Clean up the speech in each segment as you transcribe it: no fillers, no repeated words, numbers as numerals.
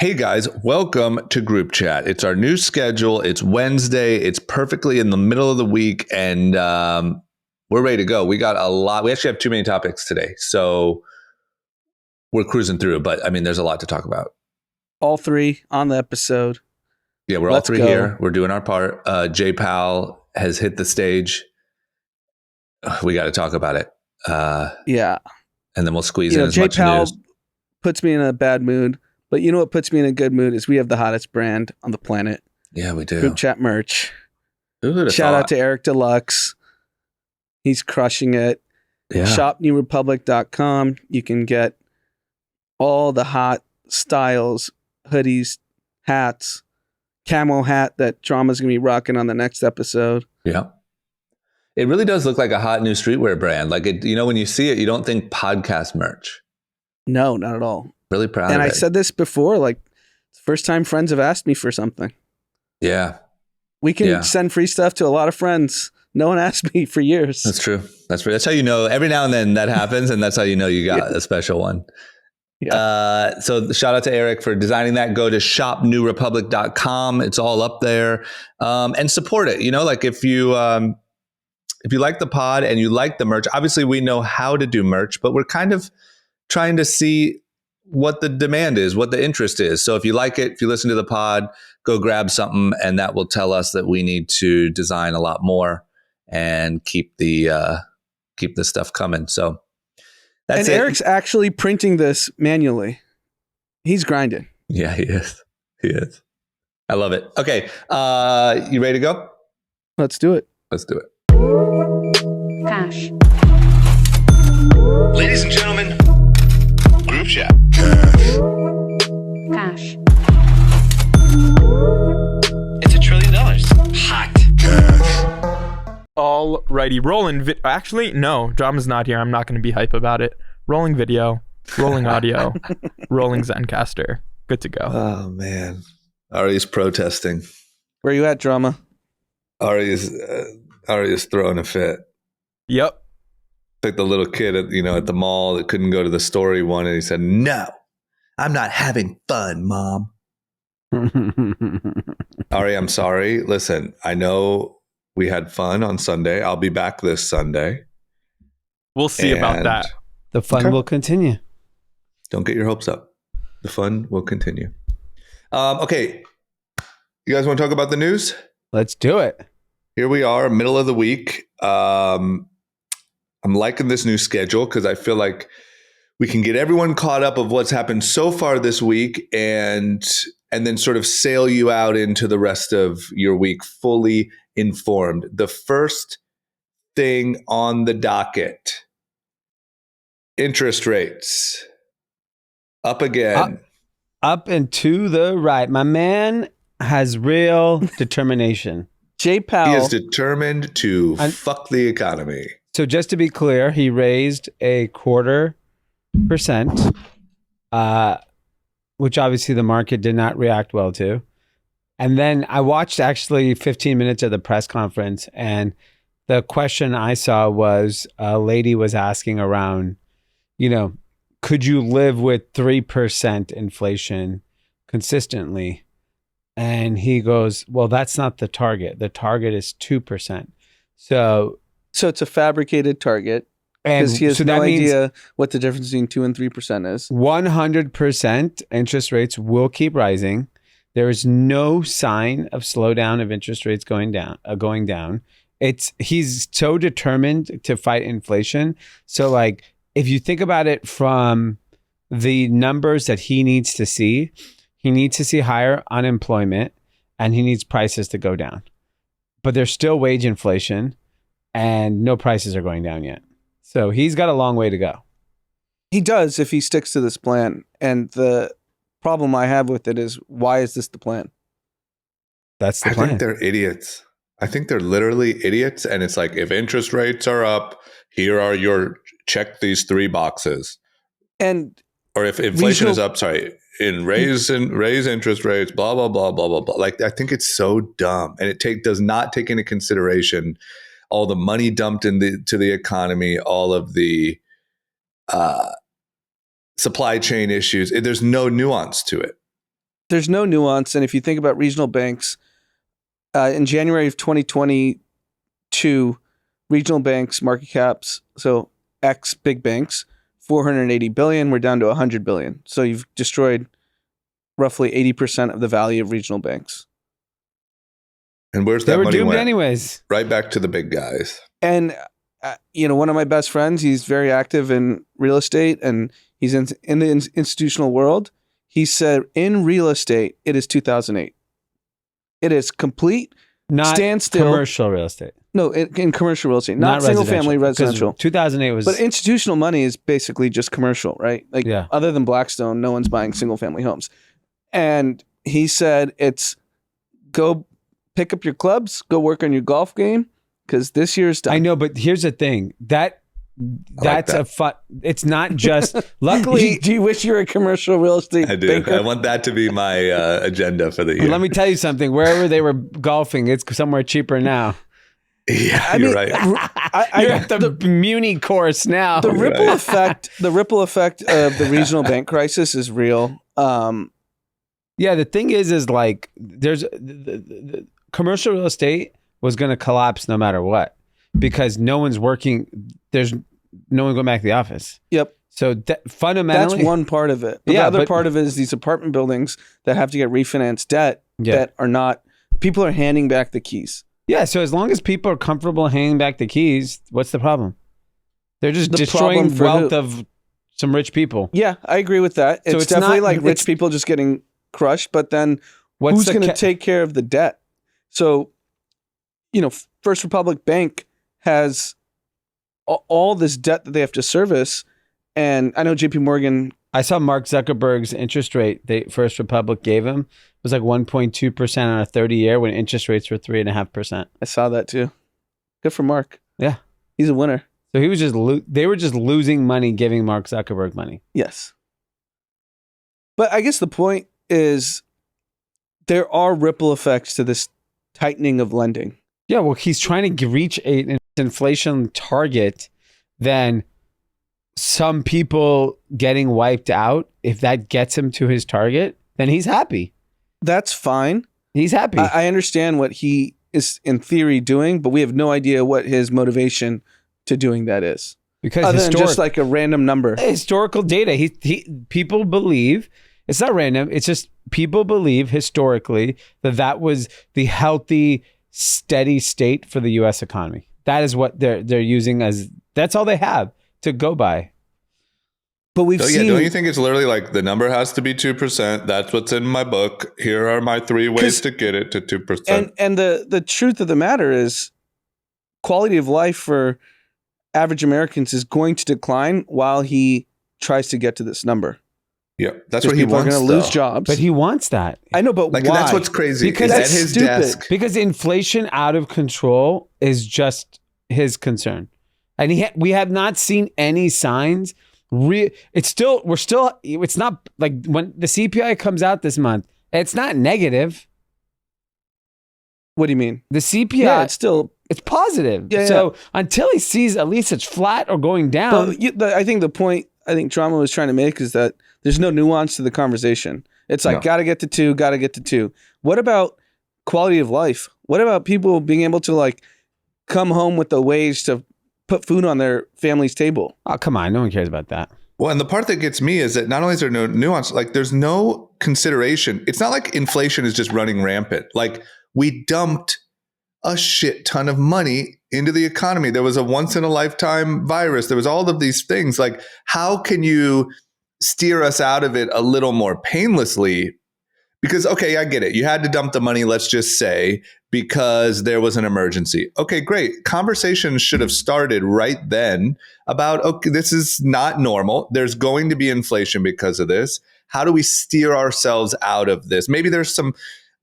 Hey guys, welcome to Group Chat. It's our new schedule. It's Wednesday. It's perfectly in the middle of the week, and we're ready to go. We got a lot. We actually have too many topics today, so we're cruising through. But I mean, there's a lot to talk about. All three on the episode. Yeah, we're all three here. We're doing our part. J Powell has hit the stage. We got to talk about it. Yeah, and then we'll squeeze in as J much Powell news. Puts me in a bad mood. But you know what puts me in a good mood is we have the hottest brand on the planet. Yeah, we do. Group Chat merch. Shout out to Eric Deluxe. He's crushing it. Yeah. ShopNewRepublic.com. You can get all the hot styles, hoodies, hats, camo hat that Drama's going to be rocking on the next episode. Yeah. It really does look like a hot new streetwear brand. Like, it, when you see it, you don't think podcast merch. No, not at all. Really proud of it. And I said this before, like, it's the first time friends have asked me for something. Yeah. We can send free stuff to a lot of friends. No one asked me for years. That's true. That's how you know. Every now and then that happens, and that's how you know you got a special one. Yeah. So shout out to Eric for designing that. Go to shopnewrepublic.com. It's all up there. And support it. Like if you like the pod and you like the merch, obviously we know how to do merch, but we're kind of trying to see what the demand is, what the interest is. So if you like it, if you listen to the pod, go grab something, and that will tell us that we need to design a lot more and keep the stuff coming. So that's it. Eric's actually printing this manually. He's grinding. Yeah, he is. He is. I love it. Okay, you ready to go? Let's do it. Let's do it. Cash. Ladies and gentlemen, Group Chat. Cash. It's $1 trillion. Hot. Alrighty, rolling. Actually, no, Drama's not here. I'm not going to be hype about it. Rolling video, rolling audio, rolling Zencaster. Good to go. Oh man, Ari's protesting. Where you at, Drama? Ari is throwing a fit. Yep. Like the little kid at the mall that couldn't go to the store he wanted. He said, "No, I'm not having fun, Mom." Ari, I'm sorry. Listen, I know we had fun on Sunday. I'll be back this Sunday. We'll see about that. The fun will continue. Don't get your hopes up. The fun will continue. Okay. You guys want to talk about the news? Let's do it. Here we are, middle of the week. I'm liking this new schedule because I feel like we can get everyone caught up of what's happened so far this week and then sort of sail you out into the rest of your week fully informed. The first thing on the docket, interest rates up again. Up and to the right. My man has real determination. J Powell. He is determined to fuck the economy. So just to be clear, he raised 0.25%, which obviously the market did not react well to. And then I watched actually 15 minutes of the press conference, and the question I saw was a lady was asking around, could you live with 3% inflation consistently? And he goes, well, that's not the target. The target is 2%. So it's a fabricated target because he has no idea what the difference between 2 and 3% is. 100% interest rates will keep rising. There is no sign of slowdown of interest rates going down. He's so determined to fight inflation. So like, if you think about it from the numbers that he needs to see higher unemployment and he needs prices to go down. But there's still wage inflation and no prices are going down yet. So he's got a long way to go. He does if he sticks to this plan. And the problem I have with it is, why is this the plan? That's the plan. I think they're idiots. I think they're literally idiots. And it's like, if interest rates are up, here are your check these 3 boxes. Or if inflation is up, raise interest rates, blah, blah, blah, blah, blah, blah. Like, I think it's so dumb. And it does not take into consideration all the money dumped into the economy, all of the supply chain issues. There's no nuance to it. there's no nuance. And if you think about regional banks, in January of 2022, regional banks market caps, so X big banks, 480 billion, we're down to 100 billion. So you've destroyed roughly 80% of the value of regional banks. And where's They that were money doomed went? anyways. Right back to the big guys. And one of my best friends, he's very active in real estate, and he's in the institutional world. He said, in real estate, it is 2008. It is complete Not standstill. commercial real estate. No, in commercial real estate, not single family residential. 2008 was. But institutional money is basically just commercial, right? Like, Yeah. other than Blackstone, no one's buying single family homes. And he said, it's go pick up your clubs, go work on your golf game, because this year's done. I know, but here's the thing. That's that. a fun. It's not just. Luckily, Do you wish you were a commercial real estate I do. banker? I want that to be my agenda for the year. let me tell you something. Wherever they were golfing, it's somewhere cheaper now. Yeah, you're right. You're at the Muni course now. The ripple effect. The ripple effect of the regional bank crisis is real. Yeah, the thing is like there's the commercial real estate was going to collapse no matter what because no one's working. There's no one going back to the office. Yep. So fundamentally, That's one part of it. But Yeah, the other but- part of it is these apartment buildings that have to get refinanced debt Yeah. that are not. People are handing back the keys. Yeah, so as long as people are comfortable handing back the keys, what's the problem? They're just The destroying problem for wealth who? of some rich people. Yeah, I agree with that. So It's it's definitely not- like rich it's- people just getting crushed, but then What's who's the going to take care of the debt? So, First Republic Bank has all this debt that they have to service. And I know JP Morgan, I saw Mark Zuckerberg's interest rate First Republic gave him was like 1.2% on a 30-year when interest rates were 3.5%. I saw that too. Good for Mark. Yeah. He's a winner. So he was just they were just losing money giving Mark Zuckerberg money. Yes. But I guess the point is there are ripple effects to this tightening of lending. Yeah, well, he's trying to reach an inflation target. Then some people getting wiped out, if that gets him to his target, then he's happy. That's fine. He's happy. I understand what he is in theory doing, but we have no idea what his motivation to doing that is. because Other than just like a random number. historical data, people believe it's not random. It's just people believe historically that was the healthy, steady state for the U.S. economy. That is what they're using as. That's all they have to go by. But we've seen. Don't you think it's literally like the number has to be 2%? That's what's in my book. Here are my 3 ways to get it to 2%. And the truth of the matter is quality of life for average Americans is going to decline while he tries to get to this number. Yeah, that's Because what he people wants. are going to lose though. jobs. But he wants that I know, but Like why? that's what's crazy. Because is that's at his stupid. desk. because inflation out of control is just his concern, and we have not seen any signs. It's not like when the CPI comes out this month, it's not negative. What do you mean? The CPI, Yeah, it's still. it's positive. Yeah, So until he sees at least it's flat or going down, But I think the point I think Drama was trying to make is that there's no nuance to the conversation. It's like, No. got to get to 2, got to get to 2. What about quality of life? What about people being able to like come home with a wage to put food on their family's table? oh, come on, no one cares about that. Well, and the part that gets me is that not only is there no nuance, like there's no consideration. It's not like inflation is just running rampant. Like we dumped a shit ton of money into the economy. There was a once in a lifetime virus. There was all of these things. Like how can you steer us out of it a little more painlessly? Because, okay, I get it. You had to dump the money, let's just say, because there was an emergency. Okay, great. Conversations should have started right then about, okay, this is not normal. There's going to be inflation because of this. How do we steer ourselves out of this? Maybe there's some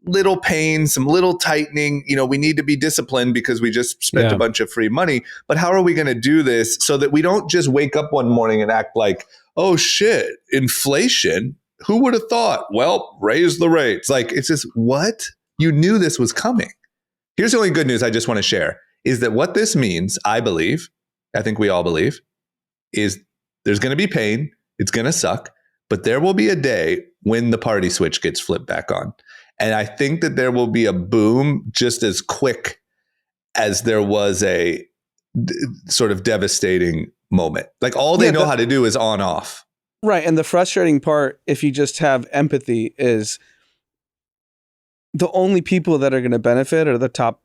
little pain, some little tightening. We need to be disciplined because we just spent a bunch of free money. But how are we going to do this so that we don't just wake up one morning and act like, oh shit, inflation? Who would have thought? Well, raise the rates. Like, it's just, what? You knew this was coming. Here's the only good news I just want to share is that what this means, I think we all believe, is there's going to be pain. It's going to suck. But there will be a day when the party switch gets flipped back on. And I think that there will be a boom just as quick as there was a sort of devastating moment. Like all they know how to do is on off. Right. And the frustrating part, if you just have empathy, is the only people that are going to benefit are the top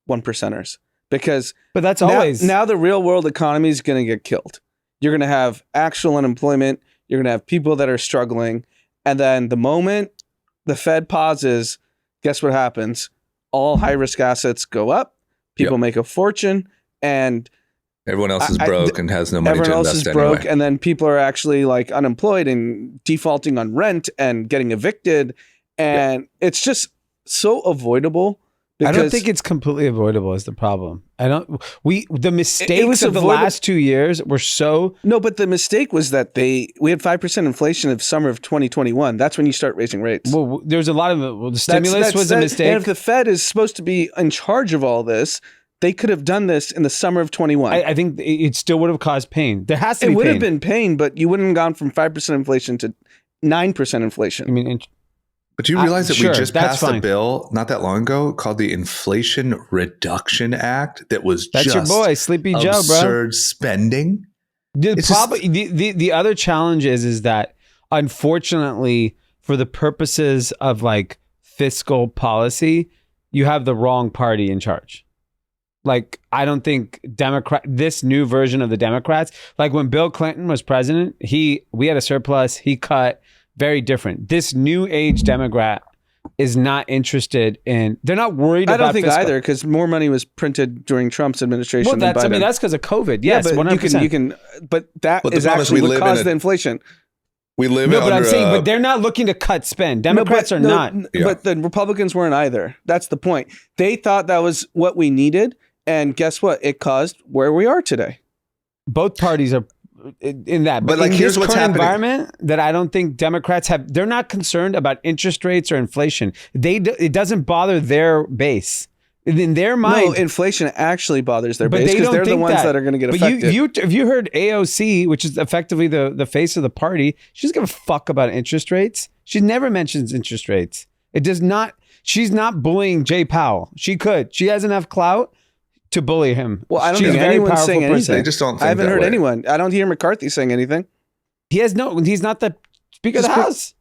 1%ers. Because but that's always now the real world economy is going to get killed. You're going to have actual unemployment. You're going to have people that are struggling. And then the moment the Fed pauses, guess what happens? All high risk assets go up. People make a fortune, and everyone else is broke and has no money to invest. Everyone else is broke, and then people are actually like unemployed and defaulting on rent and getting evicted, and it's just so avoidable. I don't think it's completely avoidable is the problem. The mistakes of the last 2 years were so... No, but the mistake was that we had 5% inflation of summer of 2021. That's when you start raising rates. Well, there's a lot of the stimulus was a mistake. And if the Fed is supposed to be in charge of all this, they could have done this in the summer of 21. I think it still would have caused pain. There has to be pain. It would have been pain, but you wouldn't have gone from 5% inflation to 9% inflation. I mean... But do you realize that we just passed a bill not that long ago called the Inflation Reduction Act that was that's just your boy, Sleepy Joe, bro. Absurd spending? The other challenge is that unfortunately, for the purposes of like fiscal policy, you have the wrong party in charge. Like, I don't think this new version of the Democrats, like when Bill Clinton was president, we had a surplus, he cut. Very different. This new age Democrat is not interested in. They're not worried about. I don't think either, because more money was printed during Trump's administration. Well, than Biden. that's because of COVID. Yes, 100%. You can. But that is actually what caused the inflation. We live. No, but I'm saying, but they're not looking to cut spend. Democrats are not. But the Republicans weren't either. That's the point. They thought that was what we needed, and guess what? It caused where we are today. Both parties are in that, but like, here's what's happening. Environment that I don't think Democrats have. They're not concerned about interest rates or inflation. It doesn't bother their base. In their mind, no, inflation actually bothers their base because they're the ones that are going to get affected. Have you heard AOC, which is effectively the face of the party? She doesn't give a fuck about interest rates. She never mentions interest rates. It does not. She's not bullying J Powell. She could. She has enough clout to bully him. Well, I don't think anyone's saying anything. They just don't think I haven't that heard way. anyone. I don't hear McCarthy saying anything. He's not the Speaker of the House.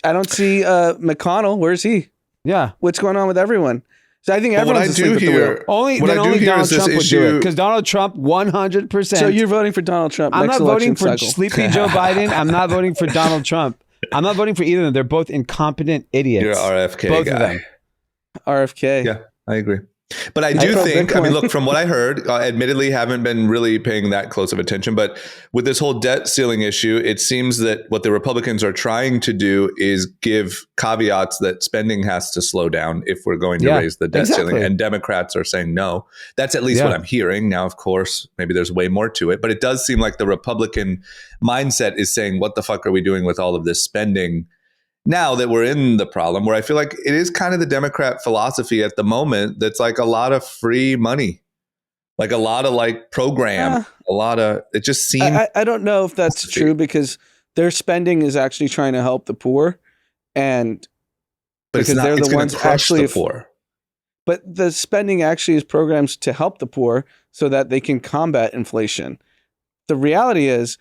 I don't see McConnell. Where's he? Yeah. What's going on with everyone? So I think everyone's asleep at the wheel. Only Donald Trump would do it, because Donald Trump 100%. So you're voting for Donald Trump I'm next not voting for cycle. Sleepy Joe Biden. I'm not voting for Donald Trump. I'm not voting for either of them. They're both incompetent idiots. You're an RFK both guy. Of them. RFK. Yeah, I agree. But I do think, I mean, look, from what I heard, admittedly haven't been really paying that close of attention, but with this whole debt ceiling issue, it seems that what the Republicans are trying to do is give caveats that spending has to slow down if we're going to raise the debt ceiling. And Democrats are saying no. That's at least what I'm hearing. Now, of course, maybe there's way more to it, but it does seem like the Republican mindset is saying, what the fuck are we doing with all of this spending? Now that we're in the problem, where I feel like it is kind of the Democrat philosophy at the moment, that's like a lot of free money, like a lot of like program, a lot of, it just seems. I don't know if that's true, because their spending is actually trying to help the poor, and but because they're the ones actually the poor. But the spending actually is programs to help the poor so that they can combat inflation. The reality is,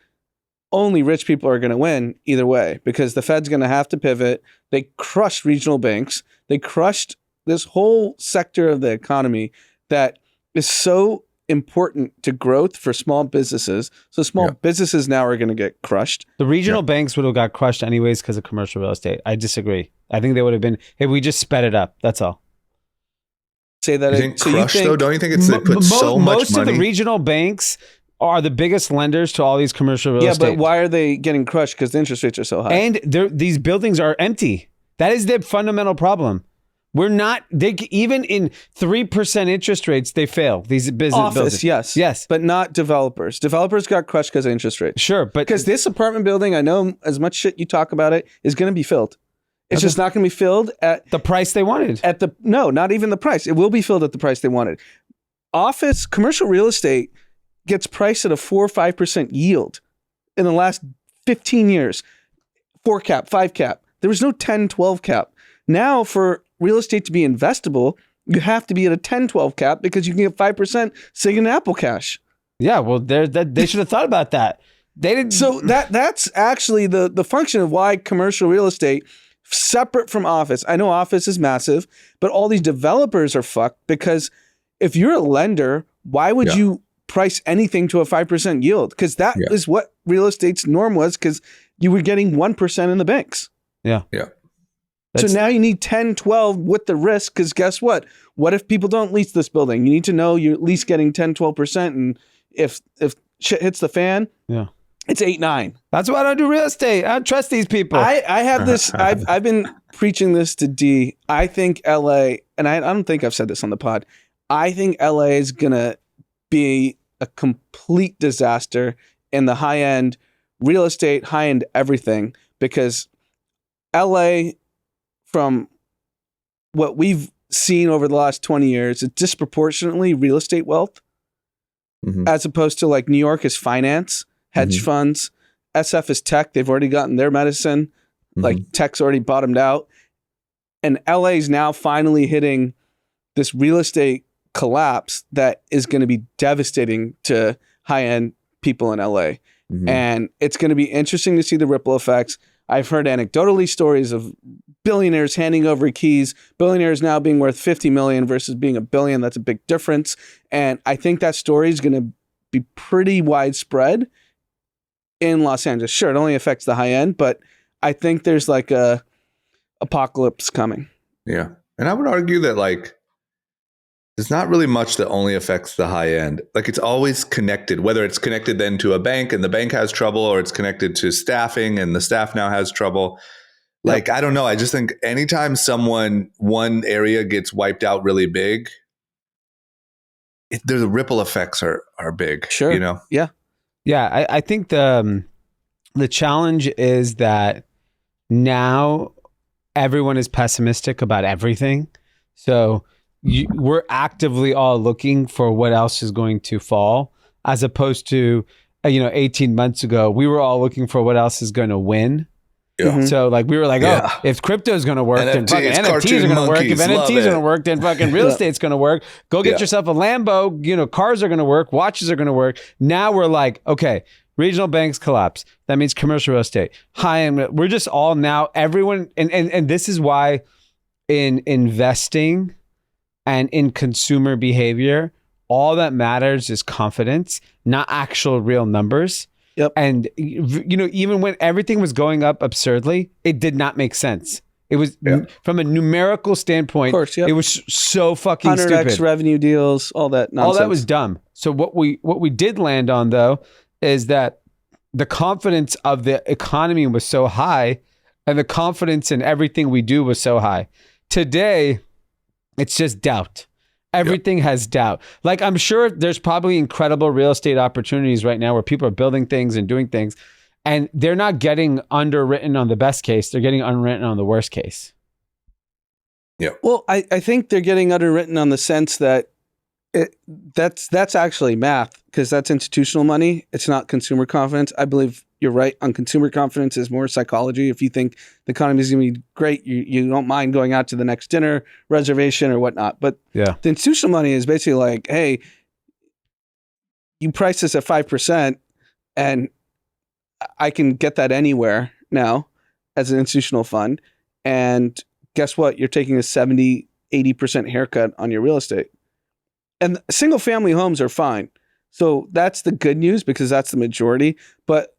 only rich people are going to win either way, because the Fed's going to have to pivot. They crushed regional banks. They crushed this whole sector of the economy that is so important to growth for small businesses. So small businesses now are going to get crushed. The regional banks would have got crushed anyways because of commercial real estate. I disagree. I think they would have been, hey, we just sped it up. That's all. Say that. You think crushed though? Don't you think it's they put so much money? Most of the regional banks are the biggest lenders to all these commercial real estate. Yeah, but why are they getting crushed? Because the interest rates are so high. And these buildings are empty. That is the fundamental problem. We're not, even in 3% interest rates, they fail. These business buildings. Yes. But not developers. Developers got crushed because of interest rates. Sure, but because this apartment building, I know as much shit you talk about it, is going to be filled. It's just not going to be filled at the price they wanted. No, not even the price. It will be filled at the price they wanted. Commercial real estate gets priced at a 4 or 5% yield in the last 15 years. 4 cap, 5 cap. There was no 10, 12 cap. Now for real estate to be investable, you have to be at a 10, 12 cap because you can get 5% sitting in Apple Cash. Yeah, well, they should have thought about that. They didn't. So that's actually the function of why commercial real estate, separate from office. I know office is massive, but all these developers are fucked because if you're a lender, why would you price anything to a 5% yield? Because that is what real estate's norm was, because you were getting 1% in the banks. Yeah. So now you need 10, 12 with the risk, because guess what? What if people don't lease this building? You need to know you're at least getting 10, 12%. And if shit hits the fan, it's 8, 9. That's why I don't do real estate. I don't trust these people. I have this. I've been preaching this to D. I think LA, and I don't think I've said this on the pod. I think LA is gonna be a complete disaster in the high end real estate, high end everything, because LA, from what we've seen over the last 20 years, it's disproportionately real estate wealth, as opposed to like New York is finance, hedge funds, SF is tech. They've already gotten their medicine. Like tech's already bottomed out. And LA is now finally hitting this real estate collapse that is going to be devastating to high-end people in LA. And it's going to be interesting to see the ripple effects. I've heard anecdotally stories of billionaires handing over keys, billionaires now being worth 50 million versus being $1 billion. That's a big difference. And I think that story is going to be pretty widespread in Los Angeles. Sure, it only affects the high end, but I think there's like a apocalypse coming. Yeah. And I would argue that like there's not really much that only affects the high end. Like it's always connected, whether it's connected then to a bank and the bank has trouble, or it's connected to staffing and the staff now has trouble. Like, I don't know. I just think anytime one area gets wiped out really big, the ripple effects are big. Sure. You know? Yeah. Yeah, I think the challenge is that now everyone is pessimistic about everything. So we're actively all looking for what else is going to fall, as opposed to 18 months ago, we were all looking for what else is going to win. Yeah. So like we were like, if crypto is going to work, then fucking NFTs are going to work. If NFTs are going to work, then fucking real estate's going to work. Go get yourself a Lambo. Cars are going to work. Watches are going to work. Now we're like, okay, regional banks collapse. That means commercial real estate. High end. We're just all now everyone, and this is why in investing and in consumer behavior, all that matters is confidence, not actual real numbers. Yep. And even when everything was going up absurdly, it did not make sense. It was from a numerical standpoint. Of course, it was so fucking 100x stupid. Revenue deals, all that nonsense. All that was dumb. So what we did land on though is that the confidence of the economy was so high, and the confidence in everything we do was so high. Today, it's just doubt. Everything has doubt. Like, I'm sure there's probably incredible real estate opportunities right now where people are building things and doing things, and they're not getting underwritten on the best case. They're getting underwritten on the worst case. Yeah. Well, I think they're getting underwritten on the sense that that's actually math, because that's institutional money. It's not consumer confidence. I believe you're right on consumer confidence is more psychology. If you think the economy is going to be great, you don't mind going out to the next dinner reservation or whatnot. But the institutional money is basically like, hey, you price this at 5% and I can get that anywhere now as an institutional fund. And guess what? You're taking a 70, 80% haircut on your real estate. And single family homes are fine. So that's the good news, because that's the majority. But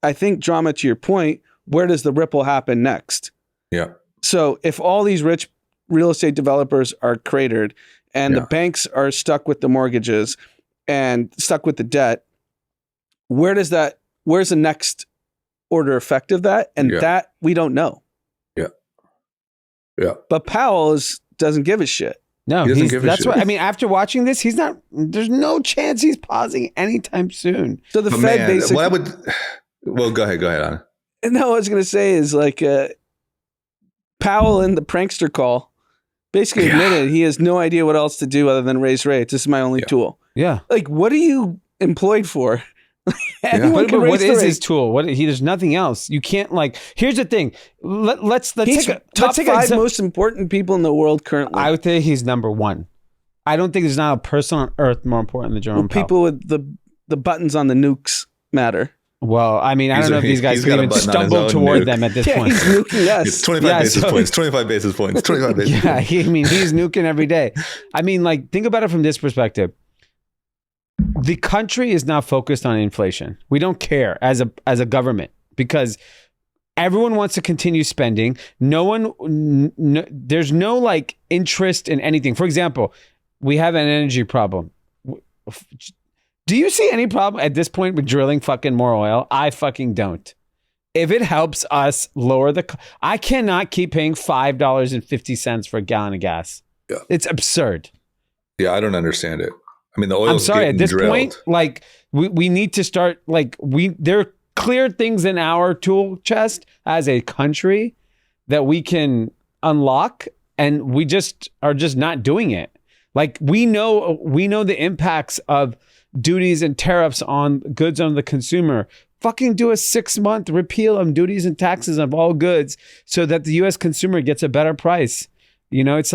I think, Drama, to your point, where does the ripple happen next? Yeah. So if all these rich real estate developers are cratered and the banks are stuck with the mortgages and stuck with the debt, where's the next order effect of that? And that we don't know. Yeah. Yeah. But Powell doesn't give a shit. No, that's what I mean. After watching this, there's no chance he's pausing anytime soon. So the Fed basically. Well, go ahead, Anand. No, what I was going to say is like Powell in the prankster call basically admitted he has no idea what else to do other than raise rates. This is my only tool. Yeah. Like, what are you employed for? Anyone can But raise what the is rate. his tool? There's nothing else. You can't like. Here's the thing. Let's He's take a top let's take an 5 example. most important people in the world currently. I would say he's number one. I don't think there's not a person on earth more important than Jerome Powell. People with the buttons on the nukes matter. Well, I mean, I don't know if these guys he's can got a even button on his stumble own toward nuke. them at this Yeah, point. he's nuking us. It's 25 Yeah, basis so- points, 25 basis points, 25 basis Yeah, points. I mean, he's nuking every day. I mean, like, think about it from this perspective. The country is now focused on inflation. We don't care as a government because everyone wants to continue spending. There's no like interest in anything. For example, we have an energy problem. Do you see any problem at this point with drilling fucking more oil? I fucking don't. If it helps us lower I cannot keep paying $5.50 for a gallon of gas. Yeah. It's absurd. Yeah, I don't understand it. I mean, the oil's I'm sorry. At this drilled. point, like we need to start like there are clear things in our tool chest as a country that we can unlock, and we just are just not doing it. Like we know the impacts of duties and tariffs on goods on the consumer. Fucking do a 6-month repeal of duties and taxes of all goods so that the U.S. consumer gets a better price. You know, it's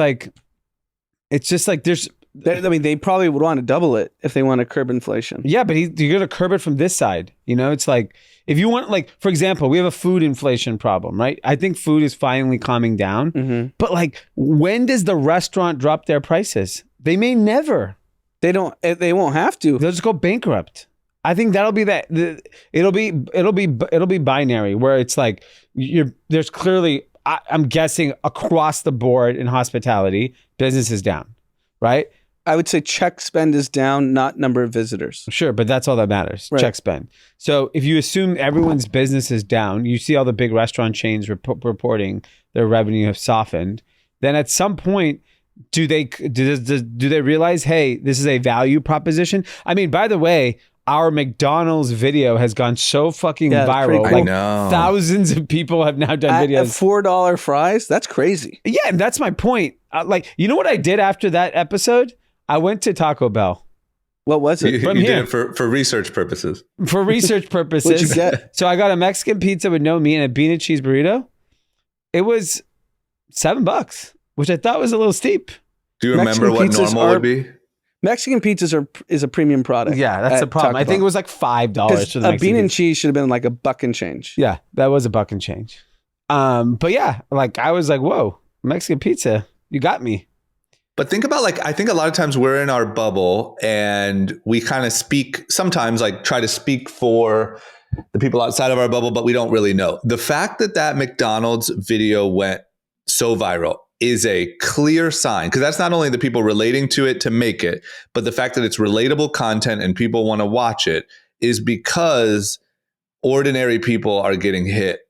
just like there's. They probably would want to double it if they want to curb inflation. Yeah, but you're going to curb it from this side. You know, it's like if you want, like, for example, we have a food inflation problem, right? I think food is finally calming down. Mm-hmm. But like, when does the restaurant drop their prices? They may never. They don't. They won't have to. They'll just go bankrupt. I think that'll be that. It'll be binary where it's like there's clearly. I'm guessing across the board in hospitality, business is down, right? I would say check spend is down, not number of visitors. Sure, but that's all that matters. Right. Check spend. So if you assume everyone's business is down, you see all the big restaurant chains reporting their revenue have softened. Then at some point, do they realize, hey, this is a value proposition? I mean, by the way, our McDonald's video has gone so fucking Yeah, it's pretty viral. cool. I Like know. thousands of people have now done At videos. $4 fries, that's crazy. Yeah, and that's my point. Like, you know what I did after that episode? I went to Taco Bell What was You, it? From you here. did it for research purposes. for research purposes. What'd you get? So I got a Mexican pizza with no meat and a bean and cheese burrito. It was $7, which I thought was a little steep. Do you remember Mexican what pizzas normal are- would be? Mexican pizzas is a premium product. Yeah, that's at the problem. Taco I think it Bell. was like $5 'Cause for the a Mexican bean and pizza. cheese should have been like $1 and change. Yeah, that was $1 and change. But yeah, like I was like, whoa, Mexican pizza, you got me. But think about I think a lot of times we're in our bubble and we kind of sometimes try to speak for the people outside of our bubble, but we don't really know. The fact that McDonald's video went so viral is a clear sign, because that's not only the people relating to it to make it, but the fact that it's relatable content and people want to watch it is because ordinary people are getting hit.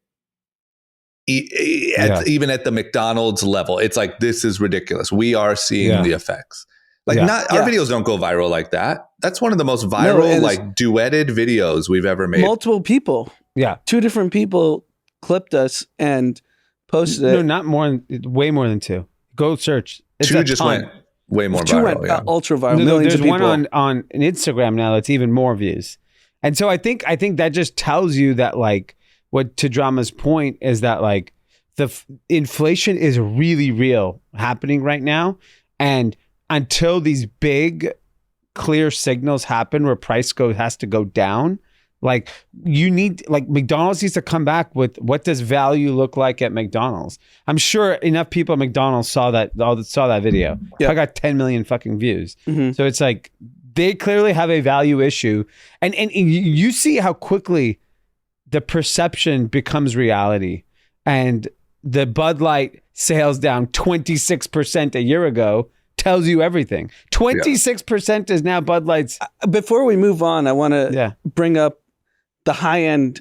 Even at the McDonald's level, it's like, this is ridiculous. We are seeing the effects. Our videos don't go viral like that. That's one of the most viral, duetted videos we've ever made. Multiple people. Yeah. 2 different people clipped us and posted No, it. not more, way more than 2. Go search. It's 2 a just ton. went way more 2 viral. went ultra viral. No, Millions there's of people. one on Instagram now that's even more views. And so I think that just tells you that, like, what to Drama's point is that, like, inflation is really real happening right now. And until these big clear signals happen where price has to go down, like McDonald's needs to come back with, what does value look like at McDonald's? I'm sure enough people at McDonald's saw that video. Yeah. I got 10 million fucking views. Mhm. So it's like, they clearly have a value issue. And you see how quickly the perception becomes reality. And the Bud Light sales down 26% a year ago tells you everything. 26% is now Bud Light's. Before we move on, I want to bring up the high end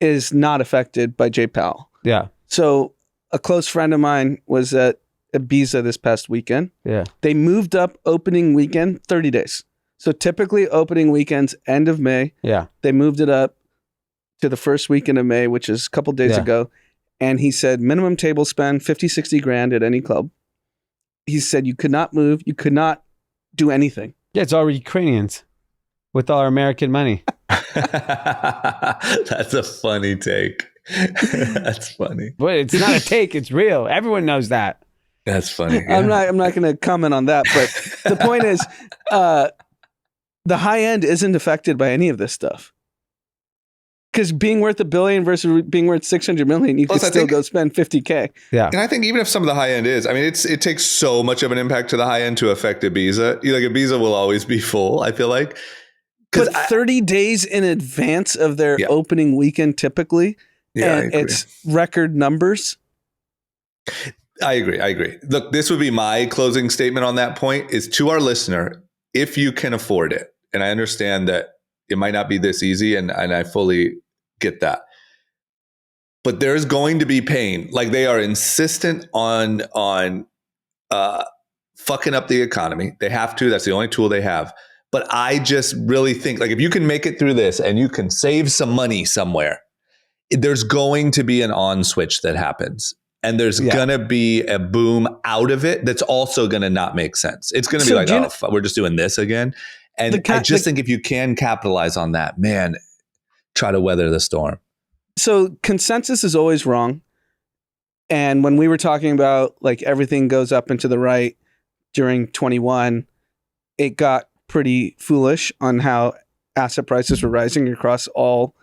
is not affected by J Powell. Yeah. So a close friend of mine was at Ibiza this past weekend. Yeah. They moved up opening weekend 30 days. So typically opening weekends end of May. Yeah. They moved it up to the first weekend of May, which is a couple days ago. And he said minimum table spend 50, 60 grand at any club. He said you could not move, you could not do anything. Yeah, it's all Ukrainians. with our American money. That's a funny take. That's funny. But it's not a take, it's real. Everyone knows that. That's funny. I'm not going to comment on that, but the point is, the high end isn't affected by any of this stuff. Because being worth $1 billion versus being worth 600 million, you can still go spend 50K. Yeah. And I think even if some of the high end is, I mean, it takes so much of an impact to the high end to affect Ibiza. Like Ibiza will always be full, I feel like. But 30 days in advance of their opening weekend typically, and it's record numbers. I agree. Look, this would be my closing statement on that point is to our listener, if you can afford it, and I understand that it might not be this easy, and I fully get that. But there's going to be pain. Like they are insistent on fucking up the economy. They have to. That's the only tool they have. But I just really think like if you can make it through this and you can save some money somewhere, there's going to be an on switch that happens. And there's going to be a boom out of it that's also going to not make sense. It's going to be like, we're just doing this again. And I just think if you can capitalize on that, man, try to weather the storm. So consensus is always wrong. And when we were talking about like everything goes up and to the right during 21, it got pretty foolish on how asset prices were rising across all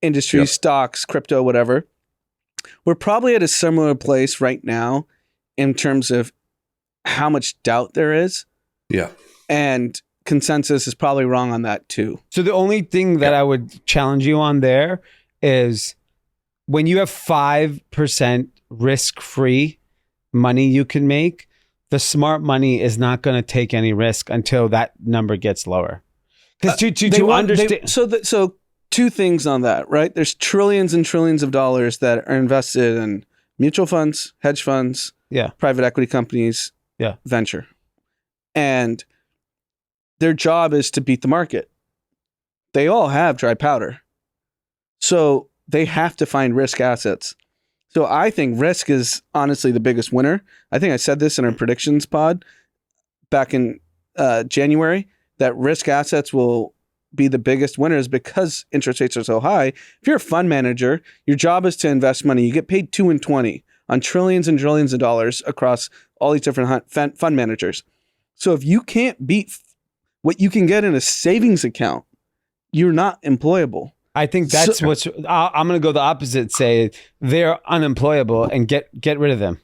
industries, stocks, crypto, whatever. We're probably at a similar place right now in terms of how much doubt there is. Yeah. And consensus is probably wrong on that too. So the only thing that I would challenge you on there is when you have 5% risk-free money you can make, the smart money is not going to take any risk until that number gets lower. Because to understand... So two things on that, right? There's trillions and trillions of dollars that are invested in mutual funds, hedge funds, private equity companies, venture. And their job is to beat the market. They all have dry powder. So they have to find risk assets. So I think risk is honestly the biggest winner. I think I said this in our predictions pod back in January, that risk assets will be the biggest winners because interest rates are so high. If you're a fund manager, your job is to invest money. You get paid 2 and 20 on trillions and trillions of dollars across all these different fund managers. So if you can't beat what you can get in a savings account, you're not employable. I think that's what's... I'm going to go the opposite, say they're unemployable and get rid of them.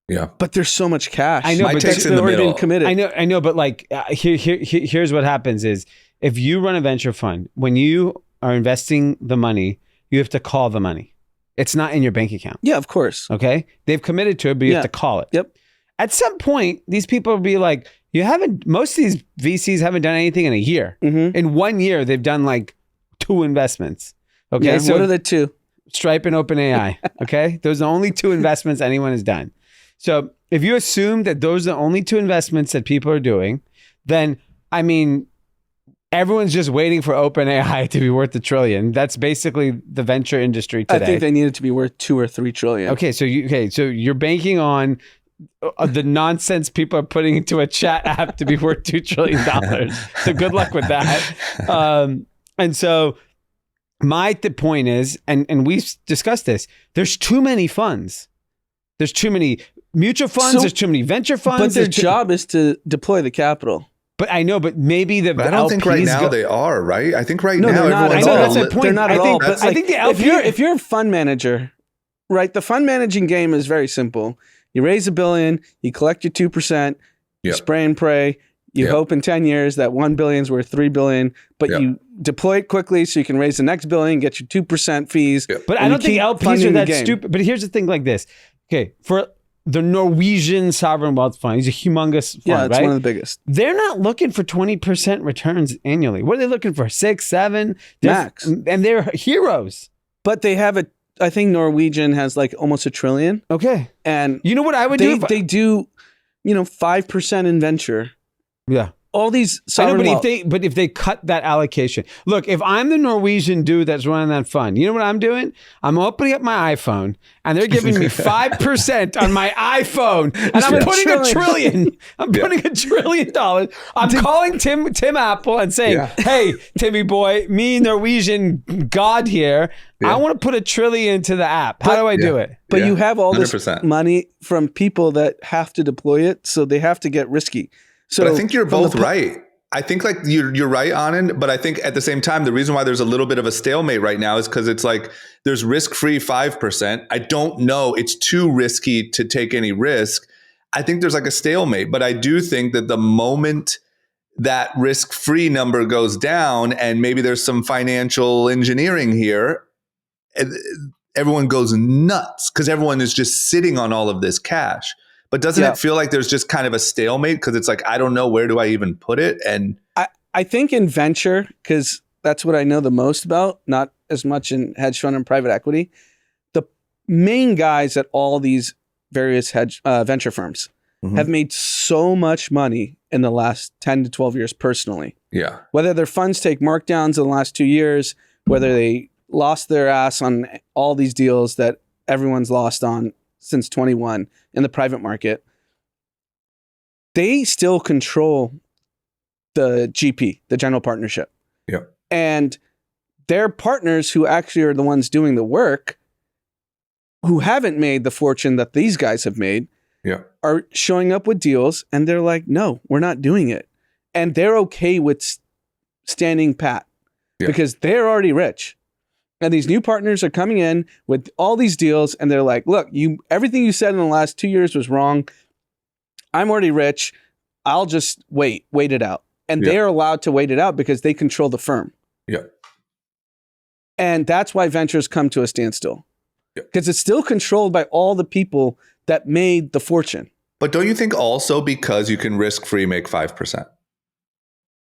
Yeah. But there's so much cash. I know, but they've already been committed. I know, but like here's what happens is if you run a venture fund, when you are investing the money, you have to call the money. It's not in your bank account. Yeah, of course. Okay? They've committed to it, but you have to call it. Yep. At some point, these people will be like, most of these VCs haven't done anything in a year. Mm-hmm. In 1 year, they've done like 2 investments. Okay. Yeah, so what are the 2? Stripe and OpenAI. Okay. Those are the only 2 investments anyone has done. So if you assume that those are the only 2 investments that people are doing, then I mean, everyone's just waiting for OpenAI to be worth $1 trillion. That's basically the venture industry today. I think they need it to be worth 2 or 3 trillion. Okay. So you're banking on the nonsense people are putting into a chat app to be worth $2 trillion. So good luck with that. And so the point is, and we've discussed this, there's too many funds. There's too many mutual funds. There's too many venture funds. But their job is to deploy the capital. But I know, but maybe I don't think right now they are, right? I think right now everyone's that's the point. They're not at all. But I think the LP, if you're a fund manager, right? The fund managing game is very simple. You raise $1 billion, you collect your 2%, you spray and pray. You hope in 10 years that $1 billion is worth $3 billion, but you deploy it quickly so you can raise the next $1 billion, get your 2% fees. But I don't think LPs are that stupid. But here's the thing like this. Okay, for the Norwegian Sovereign Wealth Fund, he's a humongous fund, yeah, it's right? one of the biggest. They're not looking for 20% returns annually. What are they looking for? 6, 7? Max. And they're heroes. But they have I think Norwegian has like almost $1 trillion. Okay. And you know what I would do? They do, 5% in venture. Yeah. all these I know, sovereign wealth. if they cut that allocation, look, if I'm the Norwegian dude that's running that fund, you know what I'm doing? I'm opening up my iPhone and they're giving me 5% on my iPhone, and I'm putting $1 trillion. I'm putting $1 trillion. I'm calling Tim Apple and saying, "Hey, Timmy boy, me Norwegian god here. I want to put $1 trillion into the app. How do I do it?" But you have all 100%. this money from people that have to deploy it, so they have to get risky. So but I think you're both right. I think like you're right, Anand, but I think at the same time, the reason why there's a little bit of a stalemate right now is because it's like there's risk-free 5%. I don't know. It's too risky to take any risk. I think there's like a stalemate, but I do think that the moment that risk-free number goes down and maybe there's some financial engineering here, everyone goes nuts because everyone is just sitting on all of this cash. But doesn't it feel like there's just kind of a stalemate because it's like, I don't know, where do I even put it? And I think in venture, because that's what I know the most about, not as much in hedge fund and private equity, the main guys at all these various venture firms have made so much money in the last 10 to 12 years personally. Yeah. Whether their funds take markdowns in the last 2 years, whether they lost their ass on all these deals that everyone's lost on since 21 in the private market, they still control the GP, the general partnership. Yeah. And their partners who actually are the ones doing the work, who haven't made the fortune that these guys have made, are showing up with deals and they're like, no, we're not doing it. And they're okay with standing pat because they're already rich. And these new partners are coming in with all these deals and they're like, look, everything you said in the last 2 years was wrong. I'm already rich. I'll just wait it out. And they're allowed to wait it out because they control the firm. Yeah. And that's why ventures come to a standstill. Because it's still controlled by all the people that made the fortune. But don't you think also because you can risk-free make 5%?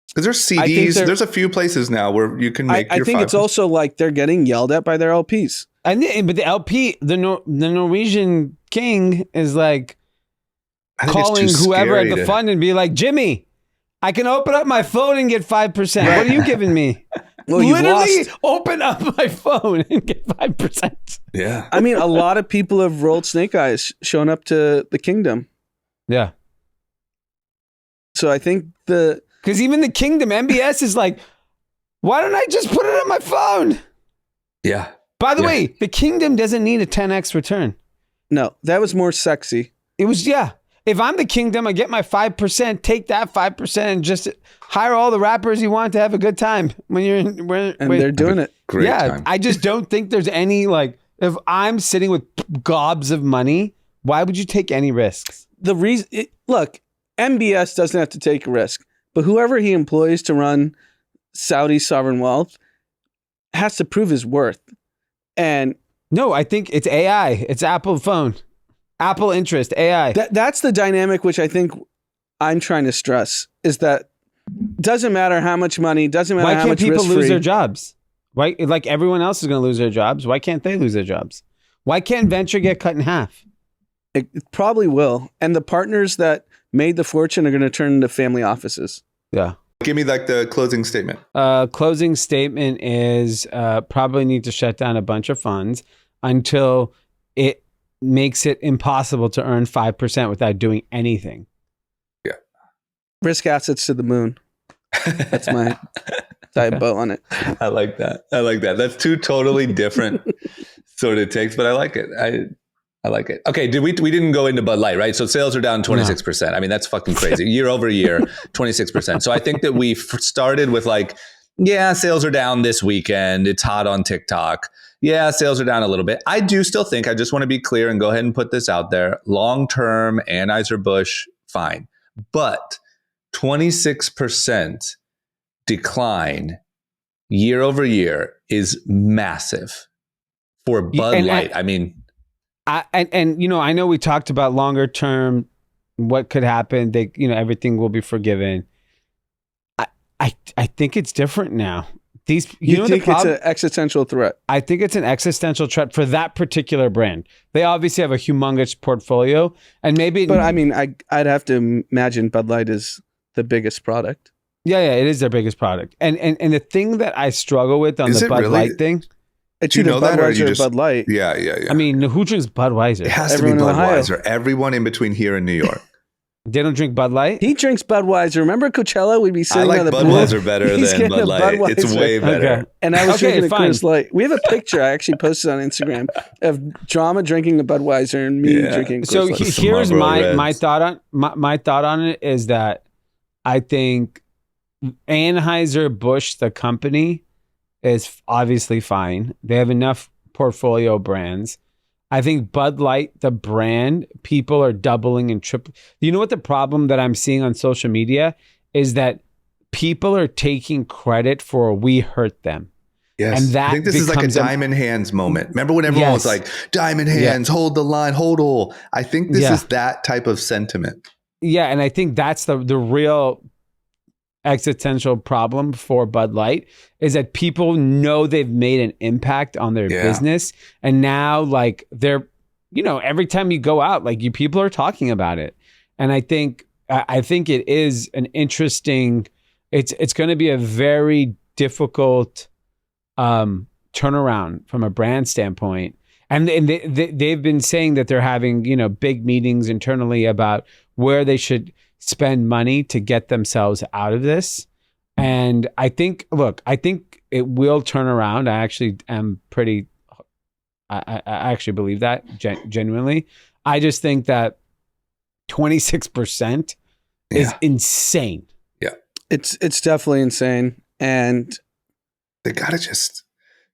Because there's CDs, there's a few places now where you can make your 5%. I think it's also like they're getting yelled at by their LPs. But the LP, the Norwegian king is like calling whoever at the fund and be like, Jimmy, I can open up my phone and get 5%. What are you giving me? Well, literally open up my phone and get 5%. Yeah. I mean, a lot of people have rolled snake eyes showing up to the kingdom. Yeah. So I think because even the kingdom, MBS is like, why don't I just put it on my phone? Yeah. By the way, the kingdom doesn't need a 10x return. No, that was more sexy. It was, If I'm the kingdom, I get my 5%, take that 5% and just hire all the rappers you want to have a good time when you're in. They're doing it. Great time. I just don't think there's any, like, if I'm sitting with gobs of money, why would you take any risks? The reason, look, MBS doesn't have to take a risk, but whoever he employs to run Saudi sovereign wealth has to prove his worth. And no, I think it's AI. It's Apple phone. Apple interest, AI. That's the dynamic which I think I'm trying to stress is that doesn't matter how much money, doesn't matter how much risk-free. Why can't people lose their jobs? Why, like everyone else is going to lose their jobs. Why can't they lose their jobs? Why can't venture get cut in half? It probably will. And the partners that made the fortune are going to turn into family offices. Yeah. Give me like the closing statement. Closing statement is probably need to shut down a bunch of funds until it makes it impossible to earn 5% without doing anything. Yeah. Risk assets to the moon. That's my boat on it. I like that. That's two totally different sort of takes, but I like it. I like it. Okay, we didn't go into Bud Light, right? So sales are down 26%. I mean, that's fucking crazy. Year over year, 26%. So I think that we started with like, sales are down this weekend. It's hot on TikTok. Yeah, sales are down a little bit. I do still think, I just want to be clear and go ahead and put this out there. Long-term, Anheuser-Busch, fine. But 26% decline year over year is massive for Bud Light. I mean... And I know we talked about longer term, what could happen. Everything will be forgiven. I think it's different now. You think it's an existential threat? I think it's an existential threat for that particular brand. They obviously have a humongous portfolio, and maybe. But I mean, I'd have to imagine Bud Light is the biggest product. Yeah, it is their biggest product. And the thing that I struggle with on Is the it Bud really? Light thing, It's Do you either know that, or Budweiser you or just Bud Light. Yeah. I mean, who drinks Budweiser? It has Everyone to in be Ohio. Budweiser. Everyone in between here and New York. They don't drink Bud Light? He drinks Budweiser. Remember Coachella? We'd be I sitting like by the Budweiser pool. better He's than getting Bud a Light. It's Budweiser. way better. Okay. And I was Okay, drinking a fine. Coors Light. We have a picture I actually posted on Instagram of Drama drinking a Budweiser and me Yeah. drinking Coors So Light. Some here's Marlboro my Reds. thought on it is that I think Anheuser-Busch, the company, is obviously fine. They have enough portfolio brands. I think Bud Light, the brand, people are doubling and tripling. You know what the problem that I'm seeing on social media is that people are taking credit for we hurt them. Yes. And that I think this is like a becomes diamond hands moment. Remember when everyone was Yes. like, diamond hands, hold the line, hold all. I think this Yeah. is that type of sentiment. Yeah, and I think that's the real existential problem for Bud Light is that people know they've made an impact on their Yeah. business, and now like they're, every time you go out, like people are talking about it, and I think it is an interesting. It's going to be a very difficult turnaround from a brand standpoint. And they've been saying that they're having, big meetings internally about where they should spend money to get themselves out of this. And I think it will turn around. I actually am I actually believe that genuinely. I just think that 26% is insane. It's definitely insane, and They got to just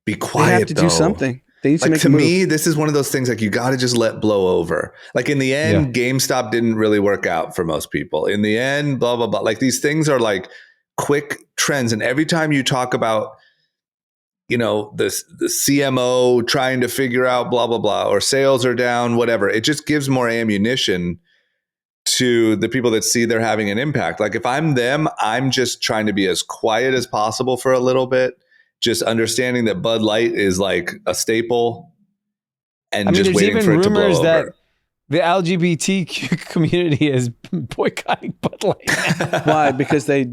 be they quiet, have to though. do something. They need to Like, make to a move. me, this is one of those things like you got to just let blow over. Like in the end, GameStop didn't really work out for most people. In the end, blah, blah, blah. Like these things are like quick trends. And every time you talk about, the CMO trying to figure out blah, blah, blah, or sales are down, whatever, it just gives more ammunition to the people that see they're having an impact. Like if I'm them, I'm just trying to be as quiet as possible for a little bit. Just understanding that Bud Light is like a staple and just there's waiting even for it to blow rumors that over. the LGBTQ community is boycotting Bud Light. Why? Because they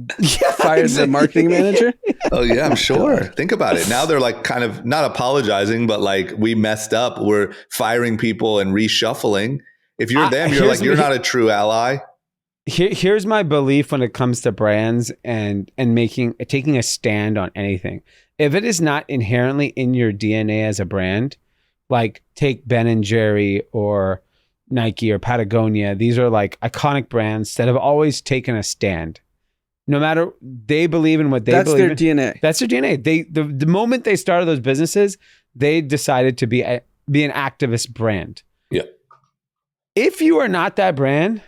fired the marketing manager? Oh yeah, I'm sure. Think about it. Now they're like kind of not apologizing, but like we messed up. We're firing people and reshuffling. If you're them, you're like, you're not a true ally. Here's my belief when it comes to brands and taking a stand on anything. If it is not inherently in your DNA as a brand, like take Ben and Jerry or Nike or Patagonia, these are like iconic brands that have always taken a stand. No matter they believe in what they That's believe their in. DNA. That's their DNA. The moment they started those businesses, they decided to be an activist brand. Yeah. If you are not that brand,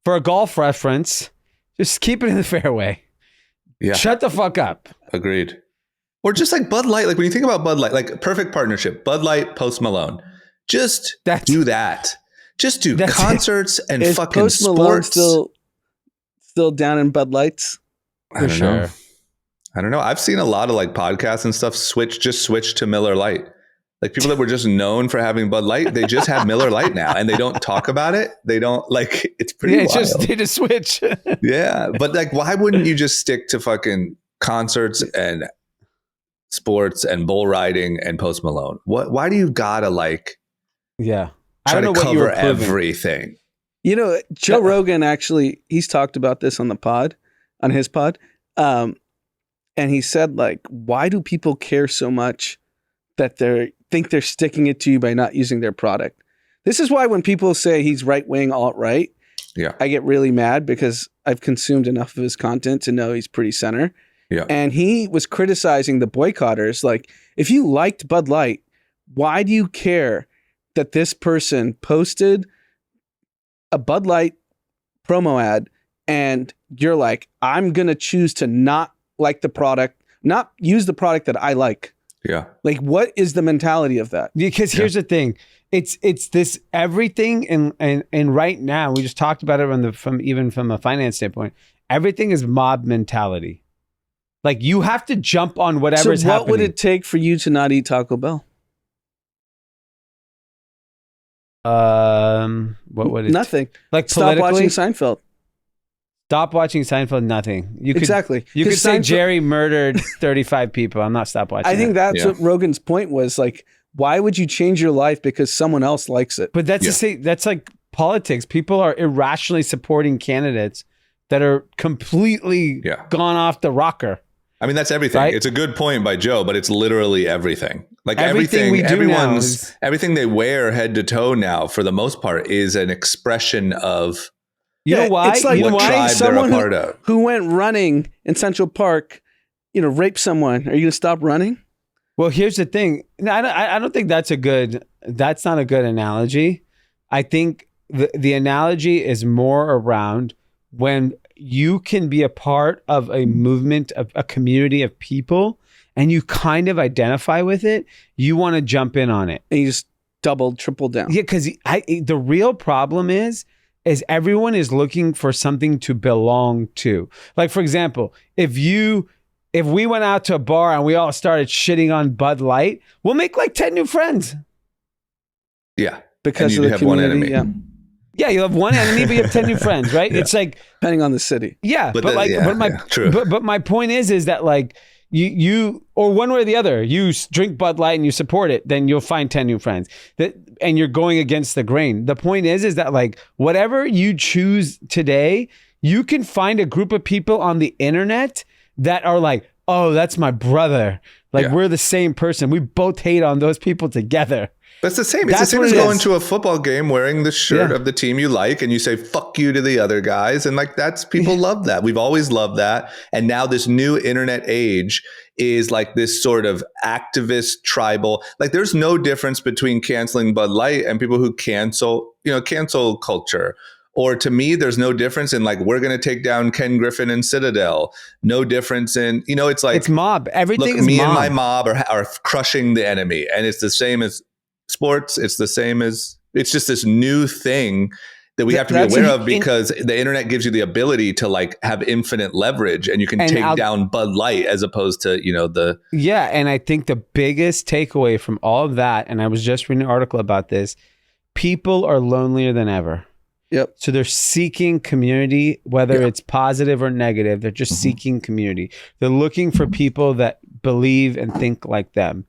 for a golf reference, just keep it in the fairway. Yeah. Shut the fuck up. Agreed. Or just like Bud Light. Like when you think about Bud Light, like perfect partnership, Bud Light, Post Malone. Just do that. Just do concerts and Is fucking Post Malone sports. still down in Bud Lights? I don't know. I don't know. I've seen a lot of like podcasts and stuff switch to Miller Lite. Like people that were just known for having Bud Light, they just have Miller Lite now and they don't talk about it. They don't like, it's pretty wild. They just switch. Yeah. But like, why wouldn't you just stick to fucking concerts and sports and bull riding and Post Malone? Why do you gotta like I try don't know to what you were cover proving. everything? Joe Rogan actually, he's talked about this on his pod. And he said like, why do people care so much that think they're sticking it to you by not using their product? This is why when people say he's right-wing, alt-right, I get really mad because I've consumed enough of his content to know he's pretty center. Yeah. And he was criticizing the boycotters. Like, if you liked Bud Light, why do you care that this person posted a Bud Light promo ad and you're like, I'm going to choose to not like the product, not use the product that I like? Yeah. Like, what is the mentality of that? Because here's the thing. It's this everything and right now, we just talked about it from a finance standpoint. Everything is mob mentality. Like you have to jump on whatever's happening. So what would it take for you to not eat Taco Bell? What would it Nothing. like Stop watching politically? Seinfeld. Stop watching Seinfeld. Nothing. You could, Exactly. You could 'Cause say Seinfeld- Jerry murdered 35 people. I'm not stop watching. I think it. that's what Rogan's point was. Like, why would you change your life because someone else likes it? But that's the same. That's like politics. People are irrationally supporting candidates that are completely gone off the rocker. I mean, that's everything. Right? It's a good point by Joe, but it's literally everything. Like Everything we do now is- everything they wear head to toe now, for the most part, is an expression of You know why? It's like You know what why? tribe they're a someone part of. who went running in Central Park, raped someone. Are you going to stop running? Well, here's the thing. No, I don't think that's not a good analogy. I think the analogy is more around when you can be a part of a movement, of a community of people, and you kind of identify with it, you want to jump in on it. And you just double, triple down. Yeah, because the real problem is everyone is looking for something to belong to. Like, for example, if we went out to a bar and we all started shitting on Bud Light, we'll make like 10 new friends. Yeah. Because and of you the have one community. enemy. Yeah, you have one enemy, but you have 10 new friends, right? Yeah. It's like, Depending on the city. yeah, But true. but my point is that like you or one way or the other, you drink Bud Light and you support it, then you'll find 10 new friends. And you're going against the grain. The point is that like whatever you choose today, you can find a group of people on the internet that are like, oh, that's my brother. Like we're the same person. We both hate on those people together. That's the same. It's That's the same what as it going is. to a football game wearing the shirt of the team you like and you say, fuck you to the other guys. And like, people love that. We've always loved that. And now this new internet age is like this sort of activist tribal, like there's no difference between canceling Bud Light and people who cancel culture. Or to me, there's no difference in like, we're going to take down Ken Griffin and Citadel. No difference in, it's like, It's mob. Everything look, is me mob. and my mob are crushing the enemy. And it's the same as sports. It's the same as, it's just this new thing that we have to be aware of because the internet gives you the ability to like have infinite leverage and you can take down Bud Light as opposed to, Yeah. And I think the biggest takeaway from all of that, and I was just reading an article about this, people are lonelier than ever. Yep. So they're seeking community, whether it's positive or negative. They're just seeking community. They're looking for people that believe and think like them.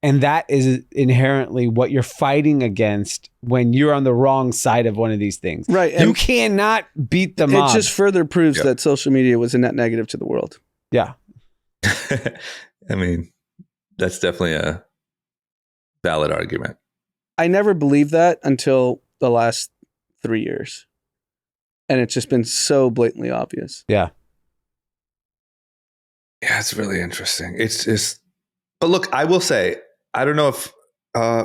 And that is inherently what you're fighting against when you're on the wrong side of one of these things. Right. You cannot beat the mob. It just further proves that social media was a net negative to the world. Yeah. I mean, that's definitely a valid argument. I never believed that until the last 3 years. And it's just been so blatantly obvious. Yeah. Yeah, it's really interesting. It's just, but look, I will say, I don't know if,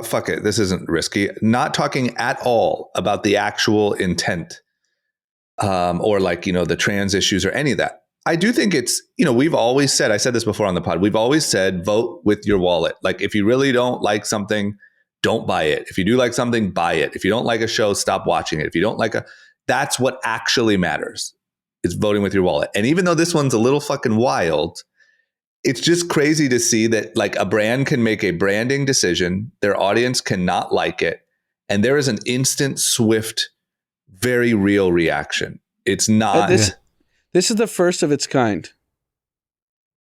fuck it, this isn't risky. Not talking at all about the actual intent or like, the trans issues or any of that. I do think it's, we've always said, I said this before on the pod, we've always said, vote with your wallet. Like if you really don't like something, don't buy it. If you do like something, buy it. If you don't like a show, stop watching it. If you don't like that's what actually matters, is voting with your wallet. And even though this one's a little fucking wild, it's just crazy to see that like a brand can make a branding decision, their audience cannot like it, and there is an instant, swift, very real reaction. It's not. This is the first of its kind.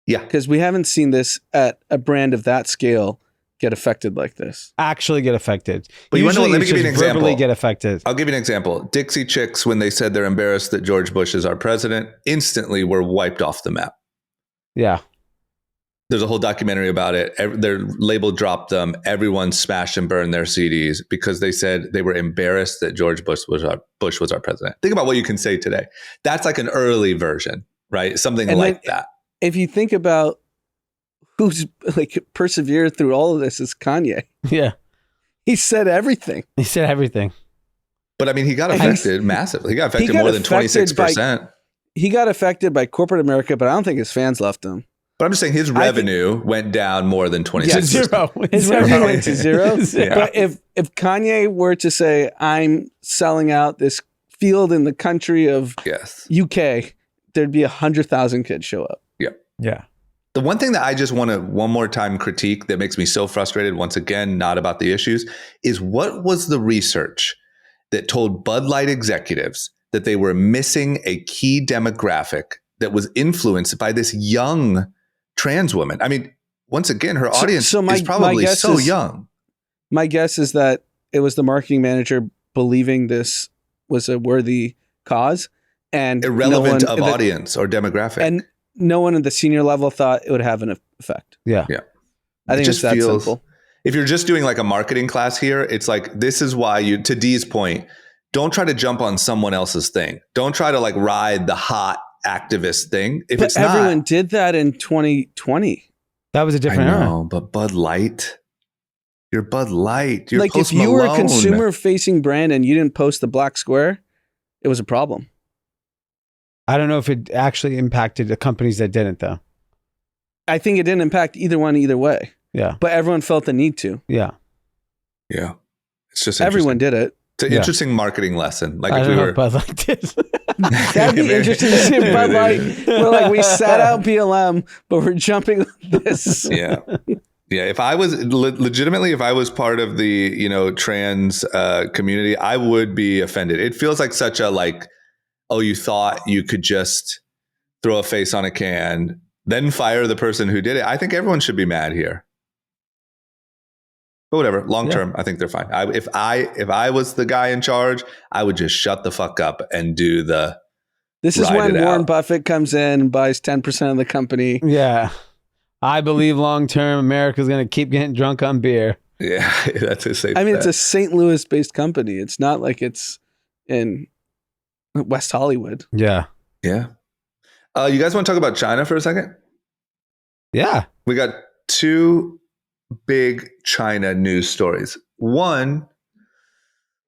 Yeah. Because we haven't seen this at a brand of that scale get affected like this. Actually get affected. But Usually let me it's give you an just verbally example. get affected. I'll give you an example. Dixie Chicks, when they said they're embarrassed that George Bush is our president, instantly were wiped off the map. Yeah. There's a whole documentary about it. Their label dropped them. Everyone smashed and burned their CDs because they said they were embarrassed that George Bush was our president. Think about what you can say today. That's like an early version, right? Something and like that. If you think about who's like persevered through all of this, is Kanye. Yeah. He said everything. He said everything. But I mean, he got affected massively. He got affected more than 26%. He got affected by corporate America, but I don't think his fans left him. But I'm just saying his revenue went down more than 26%. Yeah, zero. His revenue went to zero. Yeah. But if Kanye were to say, I'm selling out this field in the country of UK, there'd be 100,000 kids show up. Yeah. Yeah. The one thing that I just want to one more time critique that makes me so frustrated, once again, not about the issues, is what was the research that told Bud Light executives that they were missing a key demographic that was influenced by this young trans woman. I mean, once again, her audience is probably so young. My guess is that it was the marketing manager believing this was a worthy cause and irrelevant of audience or demographic. And no one at the senior level thought it would have an effect. Yeah. I think it's that simple. If you're just doing like a marketing class here, it's like, this is why you, to Dee's point, don't try to jump on someone else's thing. Don't try to like ride the hot activist thing. If but it's everyone did that in 2020. That was a different era. But Bud Light, you're Bud Light. You're like Post if you were a Malone. consumer facing brand and you didn't post the black square, it was a problem. I don't know if it actually impacted the companies that didn't, though. I think it didn't impact either one either way. Yeah. But everyone felt the need to. Yeah. Yeah. It's just everyone did it. It's an interesting marketing lesson. Like I if don't we know were if Bud Light did. That'd be interesting to see Bud Light. We're like, we sat out BLM, but we're jumping on this. Yeah. Yeah. If I was legitimately, if I was part of the, trans community, I would be offended. It feels like such a like, oh, you thought you could just throw a face on a can, then fire the person who did it. I think everyone should be mad here. But whatever, long term, I think they're fine. If I was the guy in charge, I would just shut the fuck up and do the. This is when Warren Buffett comes in and buys 10% of the company. Yeah. I believe long term America's going to keep getting drunk on beer. Yeah, that's a safe bet. It's a St. Louis based company. It's not like it's in West Hollywood. Yeah. Yeah. You guys want to talk about China for a second? Yeah. We got two big China news stories. One,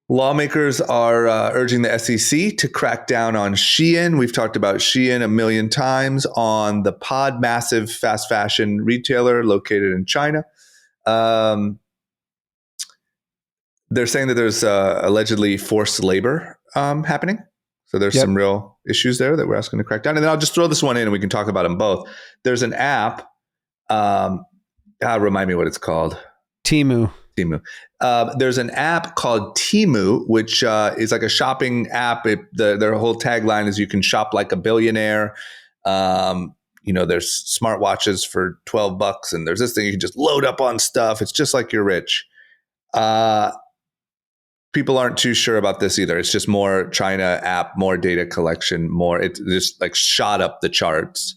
lawmakers are urging the SEC to crack down on Shein. We've talked about Shein a million times on the pod, massive fast fashion retailer located in China. They're saying that there's allegedly forced labor happening. So there's some real issues there that we're asking to crack down. And then I'll just throw this one in and we can talk about them both. There's an app. Remind me what it's called. Temu. There's an app called Temu, which is like a shopping app. Their whole tagline is you can shop like a billionaire. There's smartwatches for $12 and there's this thing you can just load up on stuff. It's just like you're rich. People aren't too sure about this either. It's just more China app, more data collection, more. It just like shot up the charts.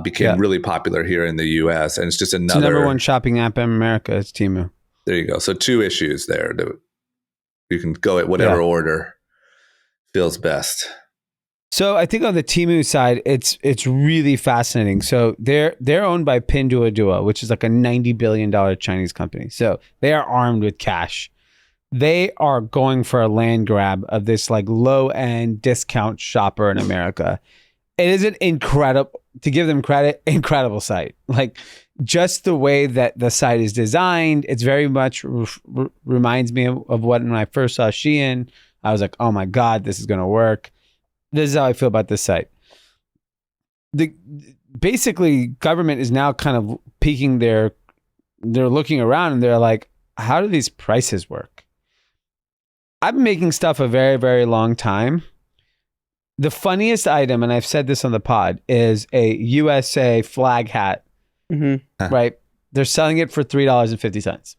Became really popular here in the US. And it's just another. It's the number one shopping app in America. It's Temu. There you go. So two issues there. You can go at whatever order feels best. So I think on the Temu side, it's really fascinating. So they're owned by Pinduoduo, which is like a $90 billion Chinese company. So they are armed with cash. They are going for a land grab of this like low end discount shopper in America. It is an incredible, to give them credit, incredible site. Like just the way that the site is designed, it's very much reminds me of when I first saw Shein. I was like, oh my God, this is going to work. This is how I feel about this site. Basically, government is now kind of peeking they're looking around and they're like, how do these prices work? I've been making stuff a very, very long time. The funniest item, and I've said this on the pod, is a USA flag hat, right? They're selling it for $3.50.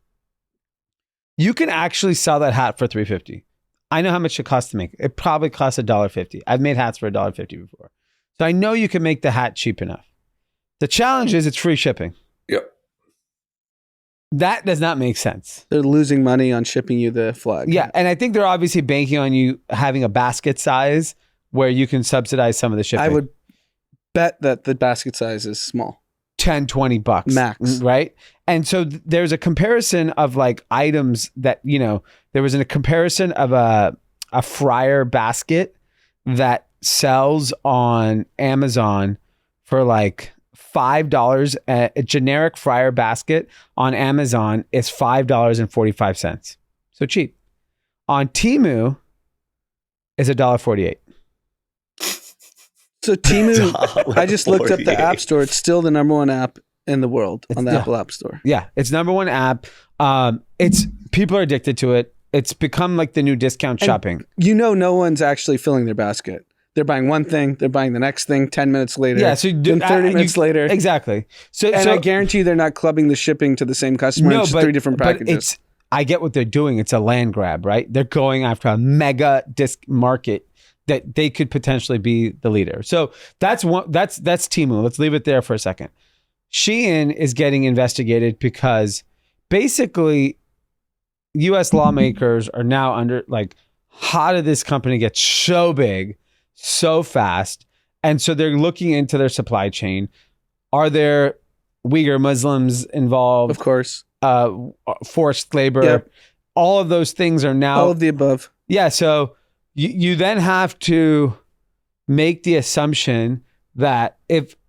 You can actually sell that hat for $3.50. I know how much it costs to make. It probably costs $1.50. I've made hats for $1.50 before. So I know you can make the hat cheap enough. The challenge is it's free shipping. Yep. That does not make sense. They're losing money on shipping you the flag. Yeah, and I think they're obviously banking on you having a basket size where you can subsidize some of the shipping. I would bet that the basket size is small. $10-$20 max, right? And so there's a comparison of like items that, there was a comparison of a fryer basket that sells on Amazon for like $5. A generic fryer basket on Amazon is $5.45. So cheap. On Temu is $1.48. So Temu, I just looked up the App Store. It's still the number one app in the world on the Apple App Store. Yeah, it's number one app. It's people are addicted to it. it's become like the new discount shopping. No one's actually filling their basket. They're buying one thing, they're buying the next thing 10 minutes later. Yeah, so then 30 minutes later. Exactly. So I guarantee they're not clubbing the shipping to the same customer. No, it's but 3 different packages. I get what they're doing. It's a land grab, right? They're going after a mega disc market that they could potentially be the leader. So that's Temu. Let's leave it there for a second. Shein is getting investigated because basically US lawmakers are now under like, how did this company get so big so fast? And so they're looking into their supply chain. Are there Uyghur Muslims involved? Of course. Forced labor. Yep. All of those things are now. All of the above. Yeah. So you then have to make the assumption that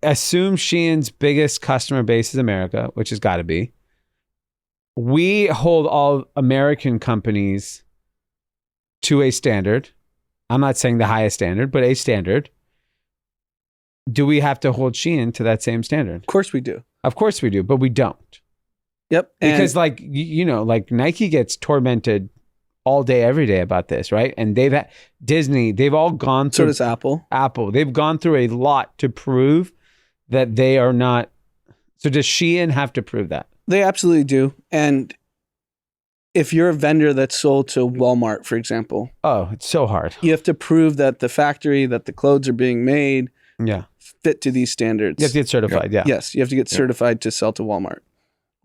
assume Shein's biggest customer base is America, which has got to be, we hold all American companies to a standard. I'm not saying the highest standard, but a standard. Do we have to hold Shein to that same standard? Of course we do. Of course we do, but we don't. Yep. Because like Nike gets tormented all day, every day about this, right? And they've had Disney, they've all gone through. So does Apple. They've gone through a lot to prove that they are not. So does Shein have to prove that? They absolutely do. And if you're a vendor that's sold to Walmart, for example. Oh, it's so hard. You have to prove that the factory that the clothes are being made fit to these standards. You have to get certified, yeah. Yes, you have to get certified to sell to Walmart.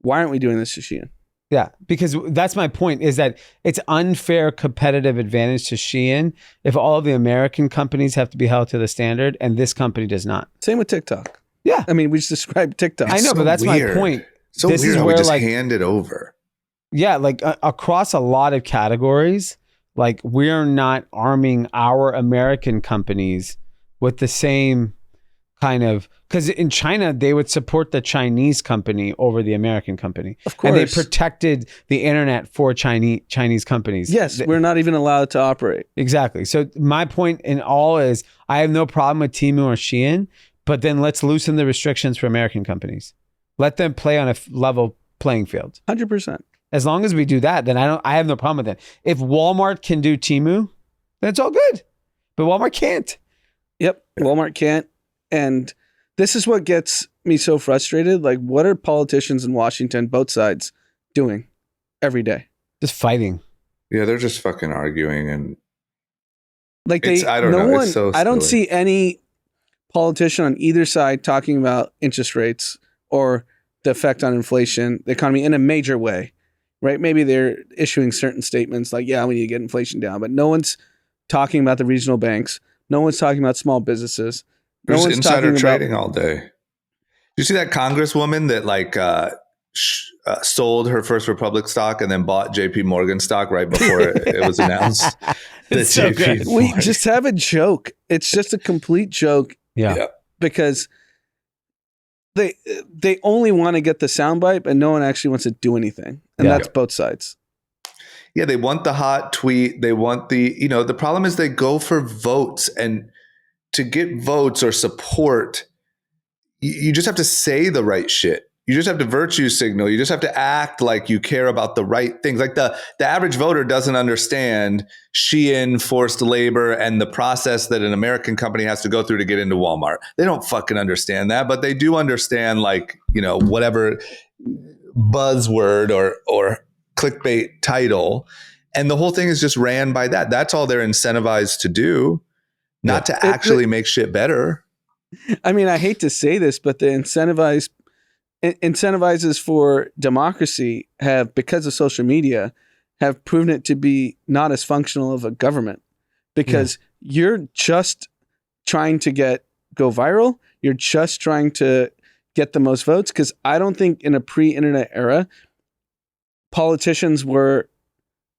Why aren't we doing this to Shein? Yeah, because that's my point, is that it's unfair competitive advantage to Shein if all of the American companies have to be held to the standard and this company does not. Same with TikTok. Yeah. I mean, we just described TikTok. I know, but that's my point. So this weird how we just hand it over. Yeah, like across a lot of categories, like we're not arming our American companies with the same kind of, because in China, they would support the Chinese company over the American company. Of course. And they protected the internet for Chinese companies. Yes, we're not even allowed to operate. Exactly. So my point in all is I have no problem with Temu or Shein, but then let's loosen the restrictions for American companies. Let them play on a level playing field. 100%. As long as we do that, then I have no problem with it. If Walmart can do Temu, then it's all good. But Walmart can't. Yep, Walmart can't. And this is what gets me so frustrated. Like, what are politicians in Washington, both sides, doing every day? Just fighting. Yeah, they're just fucking arguing and like I don't know. It's so I don't see any politician on either side talking about interest rates or the effect on inflation, the economy in a major way, right? Maybe they're issuing certain statements like, yeah, we need to get inflation down, but no one's talking about the regional banks. No one's talking about small businesses. There's insider trading all day. Did you see that congresswoman that sold her First Republic stock and then bought JP Morgan stock right before it was announced? It's so good. We just have a joke. It's just a complete joke. Yeah. Because they only want to get the soundbite, and no one actually wants to do anything. And that's both sides. Yeah, they want the hot tweet. They want the problem is they go for votes, and to get votes or support, you just have to say the right shit. You just have to virtue signal. You just have to act like you care about the right things. Like the average voter doesn't understand Shein, forced labor, and the process that an American company has to go through to get into Walmart. They don't fucking understand that, but they do understand whatever buzzword or clickbait title. And the whole thing is just ran by that. That's all they're incentivized to do, not to actually make shit better. I mean, I hate to say this, but the incentivizes for democracy have, because of social media, have proven it to be not as functional of a government, because you're just trying to go viral. You're just trying to get the most votes. Because I don't think in a pre-internet era, politicians were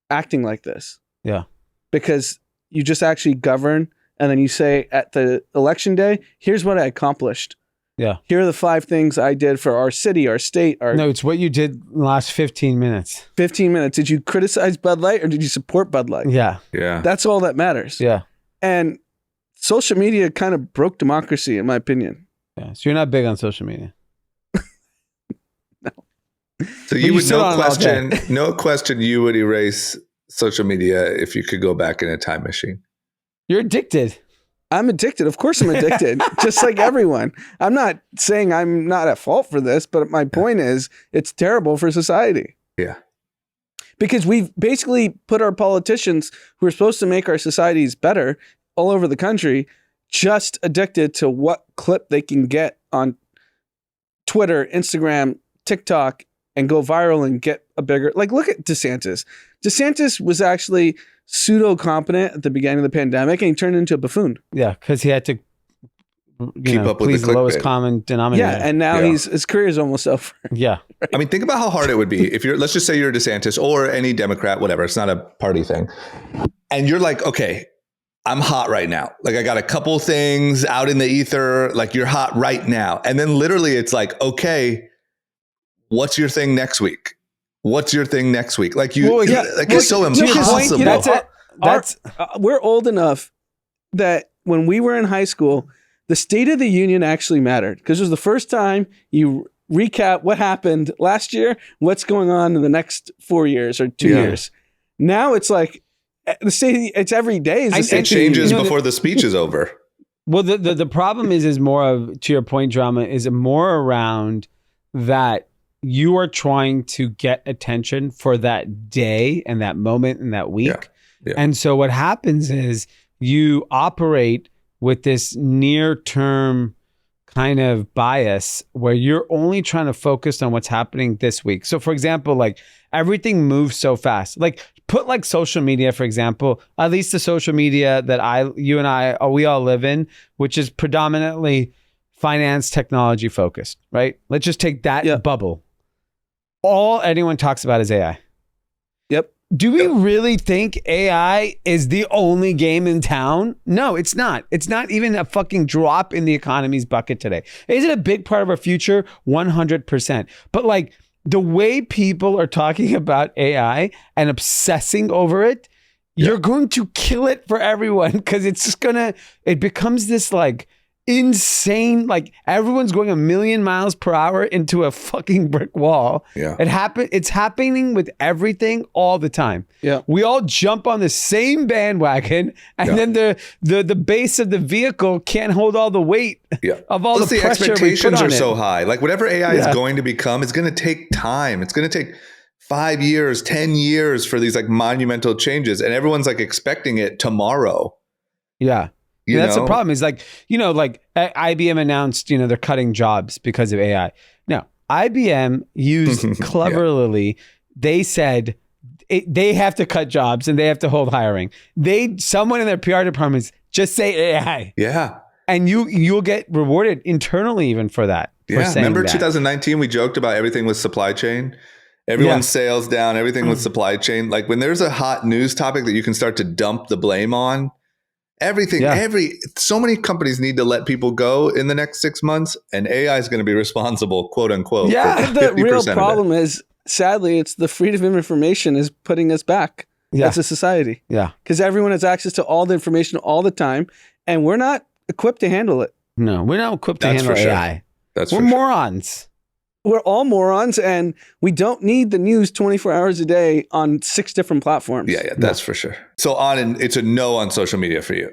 acting like this. Yeah. Because you just actually govern, and then you say at the election day, here's what I accomplished. Yeah. Here are the 5 things I did for our city, our state. No, it's what you did in the last 15 minutes. 15 minutes. Did you criticize Bud Light or did you support Bud Light? Yeah. Yeah. That's all that matters. Yeah. And social media kind of broke democracy, in my opinion. Yeah. So you're not big on social media. No. So you would no question you would erase social media if you could go back in a time machine? You're addicted. I'm addicted. Of course I'm addicted, just like everyone. I'm not saying I'm not at fault for this, but my point is it's terrible for society. Yeah. Because we've basically put our politicians who are supposed to make our societies better all over the country just addicted to what clip they can get on Twitter, Instagram, TikTok, and go viral and get a bigger, like, look at DeSantis. DeSantis was actually pseudo competent at the beginning of the pandemic and he turned into a buffoon. Yeah, because he had to Keep up with please the the lowest clickbait. common denominator. Yeah, and now Yeah. his career is almost over. Yeah. I mean, think about how hard it would be if you're, let's just say you're a DeSantis or any Democrat, whatever. It's not a party thing. And you're like, okay, I'm hot right now. Like I got a couple things out in the ether. Like you're hot right now. And then literally it's like, okay, what's your thing next week? What's your thing next week? Like you, Well, yeah. like Well, it's so to your point, impossible. you know, That's it. That's we're old enough that when we were in high school, the State of the Union actually mattered because it was the first time you recap what happened last year, what's going on in the next 4 years or 2 Yeah. years. Now it's like the state. It's every day. Is the It State of the changes Union. before the speech is over. well. The problem is more of, to your point, drama is more around that you are trying to get attention for that day and that moment and that week. Yeah. Yeah. And so what happens is you operate with this near-term kind of bias where you're only trying to focus on what's happening this week. So for example, like everything moves so fast. Like put like social media, for example, at least the social media that you and I, we all live in, which is predominantly finance technology focused, right? Let's just take that Yeah. bubble. All anyone talks about is AI. Yep. Do we really think AI is the only game in town? No, it's not. It's not even a fucking drop in the economy's bucket today. Is it a big part of our future? 100%. But like the way people are talking about AI and obsessing over it, you're going to kill it for everyone because it's just it becomes this like insane, like everyone's going 1,000,000 miles per hour into a fucking brick wall. Yeah. It's happening with everything all the time. Yeah. We all jump on the same bandwagon and then the base of the vehicle can't hold all the weight Yeah. of all Plus the pressure we expectations put on are it. so high. Like whatever AI is Yeah. going to become, it's going to take time. It's going to take 5 years, 10 years for these like monumental changes. And everyone's like expecting it tomorrow. Yeah. You That's know? the problem. Is like, like IBM announced, they're cutting jobs because of AI. Now, IBM used cleverly, they said they have to cut jobs and they have to hold hiring. Someone in their PR departments just say AI. Yeah. And you'll get rewarded internally even for that. For Yeah. saying Remember that. 2019, we joked about everything with supply chain. Everyone's sales down, everything with supply chain. Like when there's a hot news topic that you can start to dump the blame on, everything, so many companies need to let people go in the next 6 months, and AI is going to be responsible, quote unquote. Yeah, for The 50% real of it. problem is, sadly, it's the freedom of information is putting us back as a society Yeah. because everyone has access to all the information all the time, and we're not equipped to handle it. No, we're not equipped to That's handle for sure. AI. That's We're for sure. morons. We're all morons, and we don't need the news 24 hours a day on 6 different platforms. Yeah, that's for sure. So it's a no on social media for you.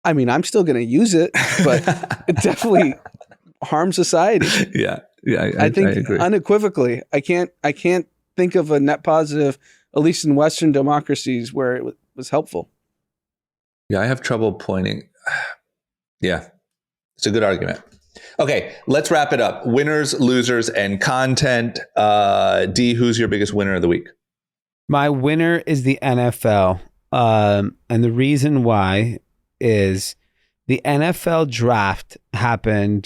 I mean, I'm still going to use it, but it definitely harms society. Yeah, I think unequivocally, I can't think of a net positive, at least in Western democracies, where it was helpful. Yeah, I have trouble pointing. Yeah, it's a good argument. Okay, let's wrap it up. Winners, losers, and content. D, who's your biggest winner of the week? My winner is the NFL. And the reason why is the NFL draft happened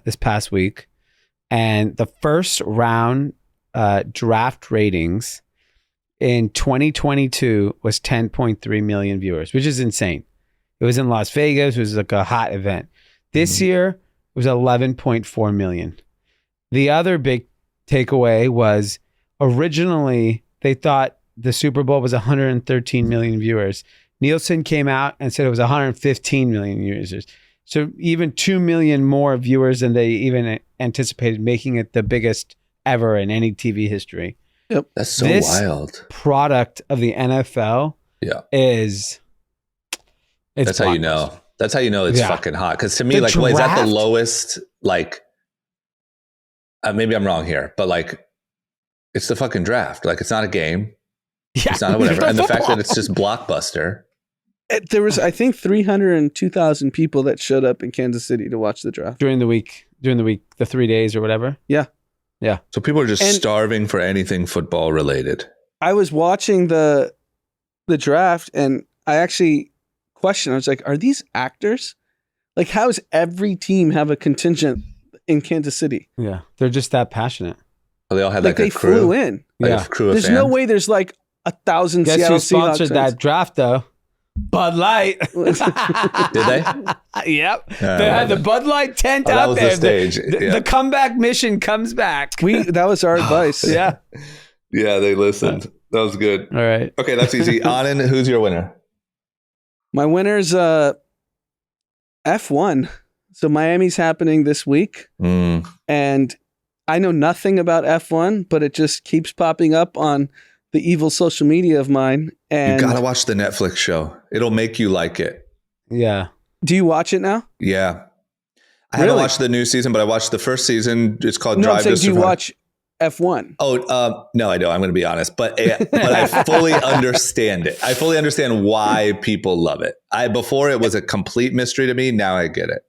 this past week. And the first round draft ratings in 2022 was 10.3 million viewers, which is insane. It was in Las Vegas. It was like a hot event. This year, it was 11.4 million. The other big takeaway was originally they thought the Super Bowl was 113 million viewers. Nielsen came out and said it was 115 million users. So even 2 million more viewers than they even anticipated, making it the biggest ever in any TV history. That's so This- wild. Product of the NFL Yeah. it's That's how you blockbuster. know. That's how you know it's Yeah. fucking hot. Because to me, The like, what, is that the draft? lowest? Like, maybe I'm wrong here, but like, it's the fucking draft. Like, it's not a game. Yeah, It's not a whatever. And the fact that football. it's just blockbuster. There was, I think, 302,000 people that showed up in Kansas City to watch the draft. during the week, the 3 days or whatever. So people are just And- starving for anything football related. I was watching the draft, and I actually questioned. I was like, "Are these actors? Like, how does every team have a contingent in Kansas City? Yeah, they're just that passionate. Oh, they all had Like, like, they a crew. flew in. Like Yeah. a crew of There's fans. no way there's like 1,000 Guess Seattle who sponsored Seahawks that draft though? Bud Light. Did they? Yep. Yeah, They had the Bud Light tent Oh, that out was there. the stage. Yeah. The comeback mission comes back. That was our advice. Yeah. Yeah, they listened. That was good. All right. Okay, that's easy. Anand, who's your winner? My winner's F1. So Miami's happening this week, and I know nothing about F1, but it just keeps popping up on the evil social media of mine. And You gotta watch the Netflix show. It'll make you like it. Yeah. do you watch it now? Yeah. I haven't Really? watched the new season, but I watched the first season. It's called No, I'm Drive saying, to do you Survive. watch F1? Oh, no, I don't. I'm going to be honest, but I fully understand it. I fully understand why people love it. Before it was a complete mystery to me. Now I get it.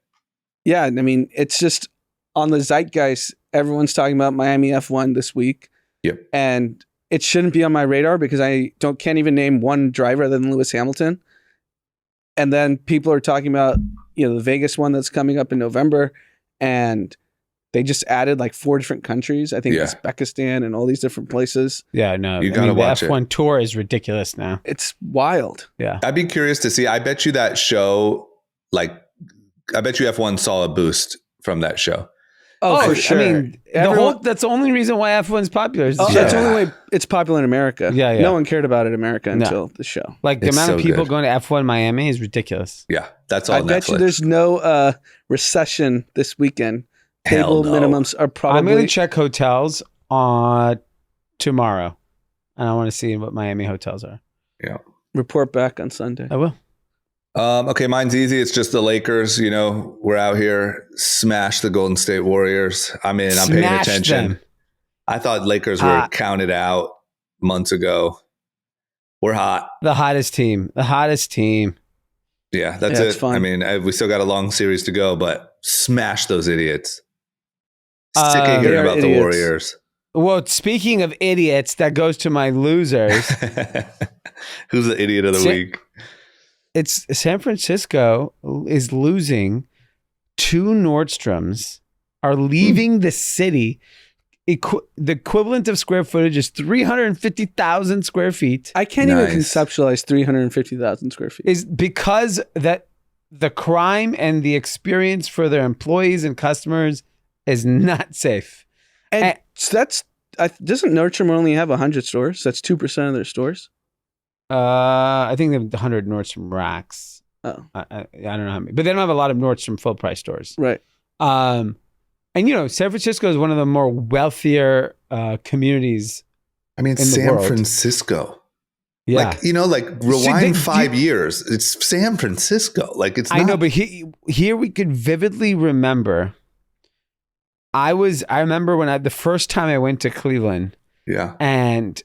Yeah, I mean, it's just on the zeitgeist. Everyone's talking about Miami F1 this week. Yep. And it shouldn't be on my radar because I can't even name one driver other than Lewis Hamilton. And then people are talking about, the Vegas one that's coming up in November, and they just added like 4 different countries. I think Yeah. Uzbekistan and all these different places. Yeah, no. You gotta watch the it. F1 tour is ridiculous now. It's wild. Yeah. I'd be curious to see. I bet you that show, I bet you F1 saw a boost from that show. Oh, for sure. I mean, that's the only reason why F1's popular is the show. That's the only way it's popular in America. Yeah, yeah. No one cared about it in America No. until the show. Like the It's amount of so people good. going to F1 Miami is ridiculous. Yeah, that's all I bet you Netflix. there's no recession this weekend. Hell Table no. minimums are I'm probably. going to check hotels on tomorrow, and I want to see what Miami hotels are. Report back on Sunday. I will. Okay, mine's easy. It's just the Lakers. We're out here, smash the Golden State Warriors. I'm in. I'm paying Smash attention. them. I thought Lakers were Hot. counted out months ago. We're hot. The hottest team. Yeah, that's Yeah, it. it's fun. I mean, we still got a long series to go, but smash those idiots. Sick of They hearing are about the idiots. Warriors. Well, speaking of idiots, that goes to my losers. Who's the idiot of the Sa- week? It's San Francisco is losing. 2 Nordstroms are leaving the city. The equivalent of square footage is 350,000 square feet. I can't Nice. even conceptualize 350,000 square feet. Is because that the crime and the experience for their employees and customers is not safe. And doesn't Nordstrom only have 100 stores? That's 2% of their stores. I think they have 100 Nordstrom racks. Oh, I don't know how many, but they don't have a lot of Nordstrom full price stores. right. And San Francisco is one of the more wealthier communities. I mean, in the San world. Francisco. Yeah, Rewind 5 years. It's San Francisco. It's not. I know, but here we could vividly remember. I remember when the first time I went to Cleveland, Yeah. and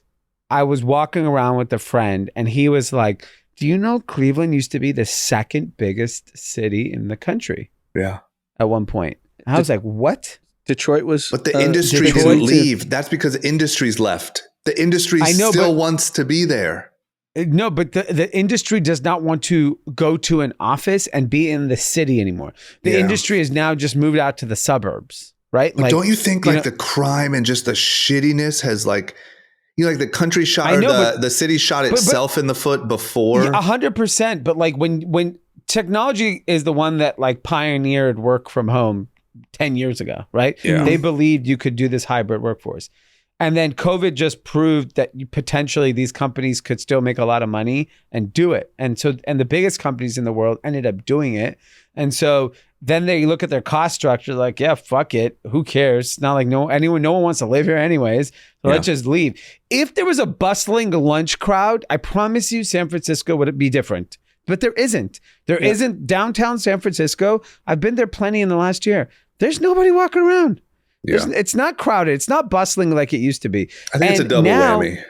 I was walking around with a friend, and he was like, "Do you know Cleveland used to be the second biggest city in the country Yeah. at one point?" And I was like, "What?" Detroit was. But the industry Detroit didn't too. leave. That's because industry's left. The industry I know, still but- wants to be there. No, but the industry does not want to go to an office and be in the city anymore. The Yeah. industry has now just moved out to the suburbs, right? But don't you think you know- the crime and just the shittiness has the country shot I or know, but- the city shot itself in the foot before? 100%. But when technology is the one that pioneered work from home 10 years ago, right? Yeah. They believed you could do this hybrid workforce. And then COVID just proved that potentially these companies could still make a lot of money and do it. And the biggest companies in the world ended up doing it. And so then they look at their cost structure like, yeah, fuck it. Who cares? It's not like no one wants to live here anyways. So let's just leave. If there was a bustling lunch crowd, I promise you San Francisco would be different. But there isn't. There isn't downtown San Francisco. I've been there plenty in the last year. There's nobody walking around. It's not crowded. It's not bustling like it used to be. I think it's a double whammy.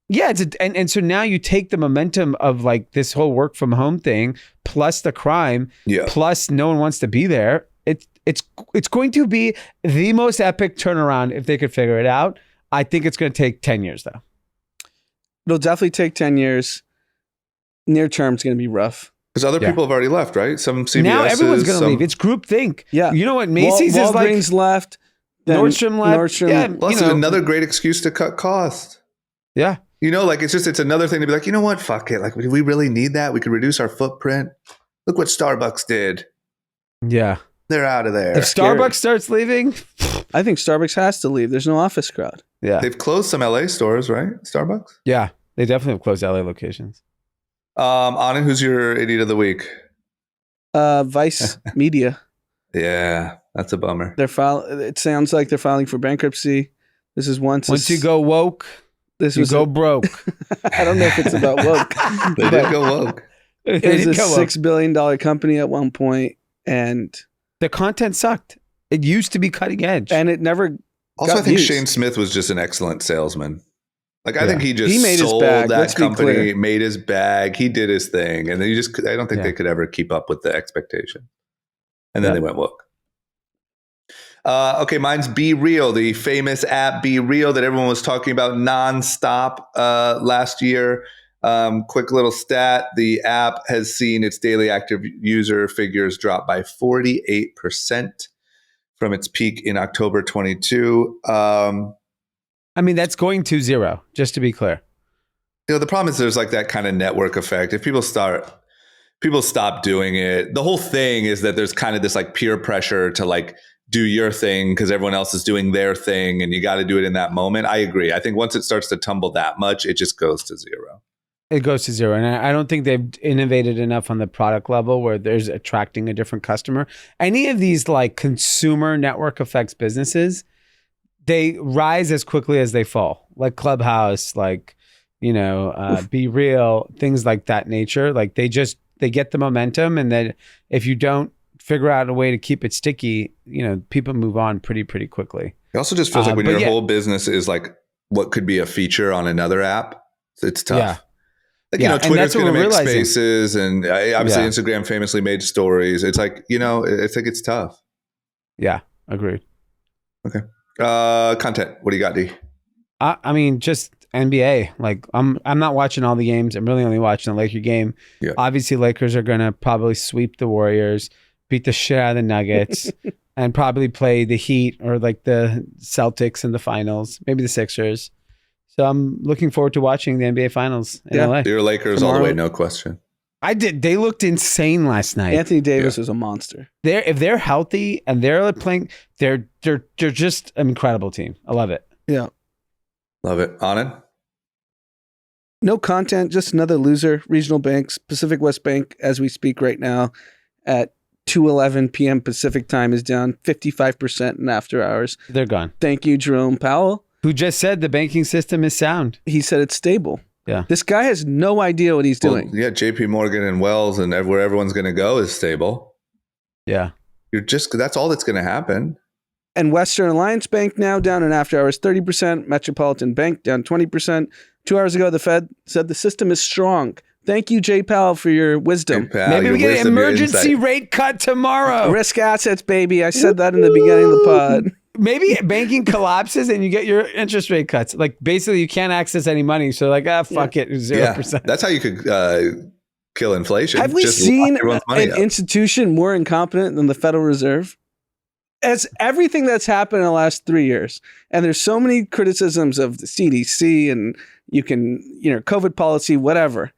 Yeah, and so now you take the momentum of like this whole work from home thing, plus the crime, plus no one wants to be there. It's going to be the most epic turnaround if they could figure it out. I think it's going to take 10 years though. It'll definitely take 10 years. Near term is going to be rough. Because other people have already left, right? Some CVS's. Now everyone's going to leave. It's groupthink. Yeah. You know what? Macy's is like Walgreens left. Nordstrom left. Nordstrom. Yeah, Plus, it's another great excuse to cut costs. Yeah. Like it's another thing to be like, you know what? Fuck it. Like, do we really need that? We could reduce our footprint. Look what Starbucks did. Yeah. They're out of there. If Starbucks starts leaving, I think Starbucks has to leave. There's no office crowd. Yeah. They've closed some LA stores, right? Starbucks? Yeah. They definitely have closed LA locations. Anand, who's your idiot of the week? Vice Media. Yeah, that's a bummer. It sounds like they're filing for bankruptcy. This is once you go woke, you go broke. I don't know if it's about woke. They did go woke. It was a $6 billion company at one point, and the content sucked. It used to be cutting edge, and it never. Also, I think Shane Smith was just an excellent salesman. Like, I think he made sold his bag. that Let's company, made his bag. He did his thing. And I don't think they could ever keep up with the expectation. And then they went woke. Okay, mine's Be Real, the famous app Be Real that everyone was talking about nonstop last year. Quick little stat. The app has seen its daily active user figures drop by 48% from its peak in October 22. I mean, that's going to zero, just to be clear. The problem is there's like that kind of network effect. If people stop doing it, the whole thing is that there's kind of this like peer pressure to like do your thing because everyone else is doing their thing and you got to do it in that moment. I agree. I think once it starts to tumble that much, it just goes to zero. It goes to zero. And I don't think they've innovated enough on the product level where there's attracting a different customer. Any of these like consumer network effects businesses, they rise as quickly as they fall, like Clubhouse, like, Be Real, things like that nature. Like they get the momentum. And then if you don't figure out a way to keep it sticky, people move on pretty quickly. It also just feels like when your whole business is like what could be a feature on another app, it's tough. Yeah. Like, Twitter's going to make spaces and obviously Instagram famously made stories. It's like, it's tough. Yeah. Agreed. Okay. Content. What do you got, D? I mean, just NBA. Like, I'm not watching all the games. I'm really only watching the Laker game. Yeah. Obviously, Lakers are gonna probably sweep the Warriors, beat the shit out of the Nuggets, and probably play the Heat or like the Celtics in the finals, maybe the Sixers. So I'm looking forward to watching the NBA Finals in LA. Your Lakers all the way, no question. I did. They looked insane last night. Anthony Davis was a monster. If they're healthy and they're playing, they're just an incredible team. I love it. Yeah. Love it. Anand? No content, just another loser. Regional banks, Pacific West Bank, as we speak right now, at 2:11 p.m. Pacific time is down 55% in after hours. They're gone. Thank you, Jerome Powell. Who just said the banking system is sound. He said it's stable. Yeah. This guy has no idea what he's doing. Yeah, JP Morgan and Wells and where everyone's going to go is stable. Yeah. That's all that's going to happen. And Western Alliance Bank now down in after hours 30%. Metropolitan Bank down 20%. 2 hours ago, the Fed said the system is strong. Thank you, J Powell, for your wisdom. Maybe we get an emergency rate cut tomorrow. Risk assets, baby. I said that in the beginning of the pod. Maybe banking collapses and you get your interest rate cuts. Like basically you can't access any money. So like, fuck it, 0%. Yeah, that's how you could kill inflation. Have we seen an institution more incompetent than the Federal Reserve? As everything that's happened in the last 3 years, and there's so many criticisms of the CDC and COVID policy, whatever.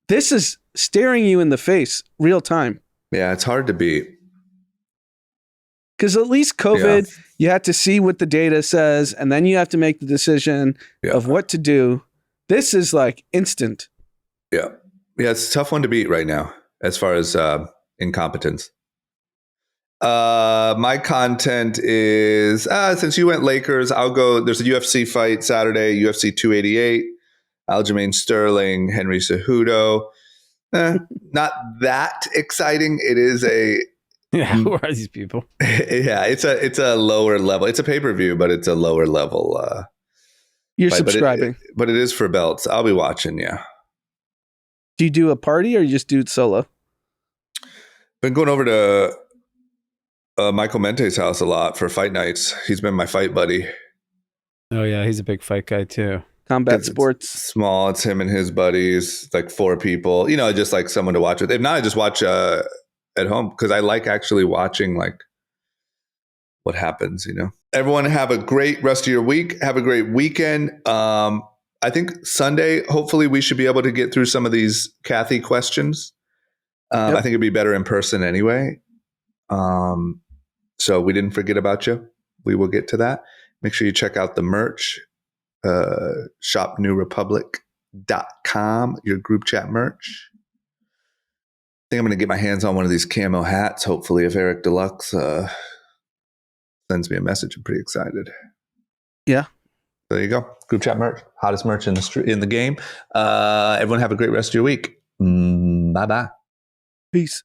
This is staring you in the face real time. Yeah, it's hard to beat. Because at least COVID, you have to see what the data says, and then you have to make the decision of what to do. This is like instant. Yeah. Yeah, it's a tough one to beat right now as far as incompetence. My content is, since you went Lakers, I'll go, there's a UFC fight Saturday, UFC 288, Aljamain Sterling, Henry Cejudo. Not that exciting. It is a... Yeah, who are these people? Yeah, it's a lower level. It's a pay-per-view, but it's a lower level. You're fight, subscribing. But it is for belts. I'll be watching, yeah. Do you do a party or you just do it solo? Been going over to Michael Mente's house a lot for fight nights. He's been my fight buddy. Oh yeah, he's a big fight guy too. Combat sports. It's small. It's him and his buddies, like 4 people. You know, just like someone to watch with. If not, I just watch at home because I like actually watching like what happens, you know. Everyone have a great rest of your week. Have a great weekend. I think Sunday, hopefully we should be able to get through some of these Kathy questions. I think it'd be better in person anyway. So we didn't forget about you. We will get to that. Make sure you check out the merch, shopnewrepublic.com, your group chat merch. I think I'm going to get my hands on one of these camo hats. Hopefully, if Eric Deluxe sends me a message, I'm pretty excited. Yeah. There you go. Group chat merch, hottest merch in the game. Everyone have a great rest of your week. Bye-bye. Peace.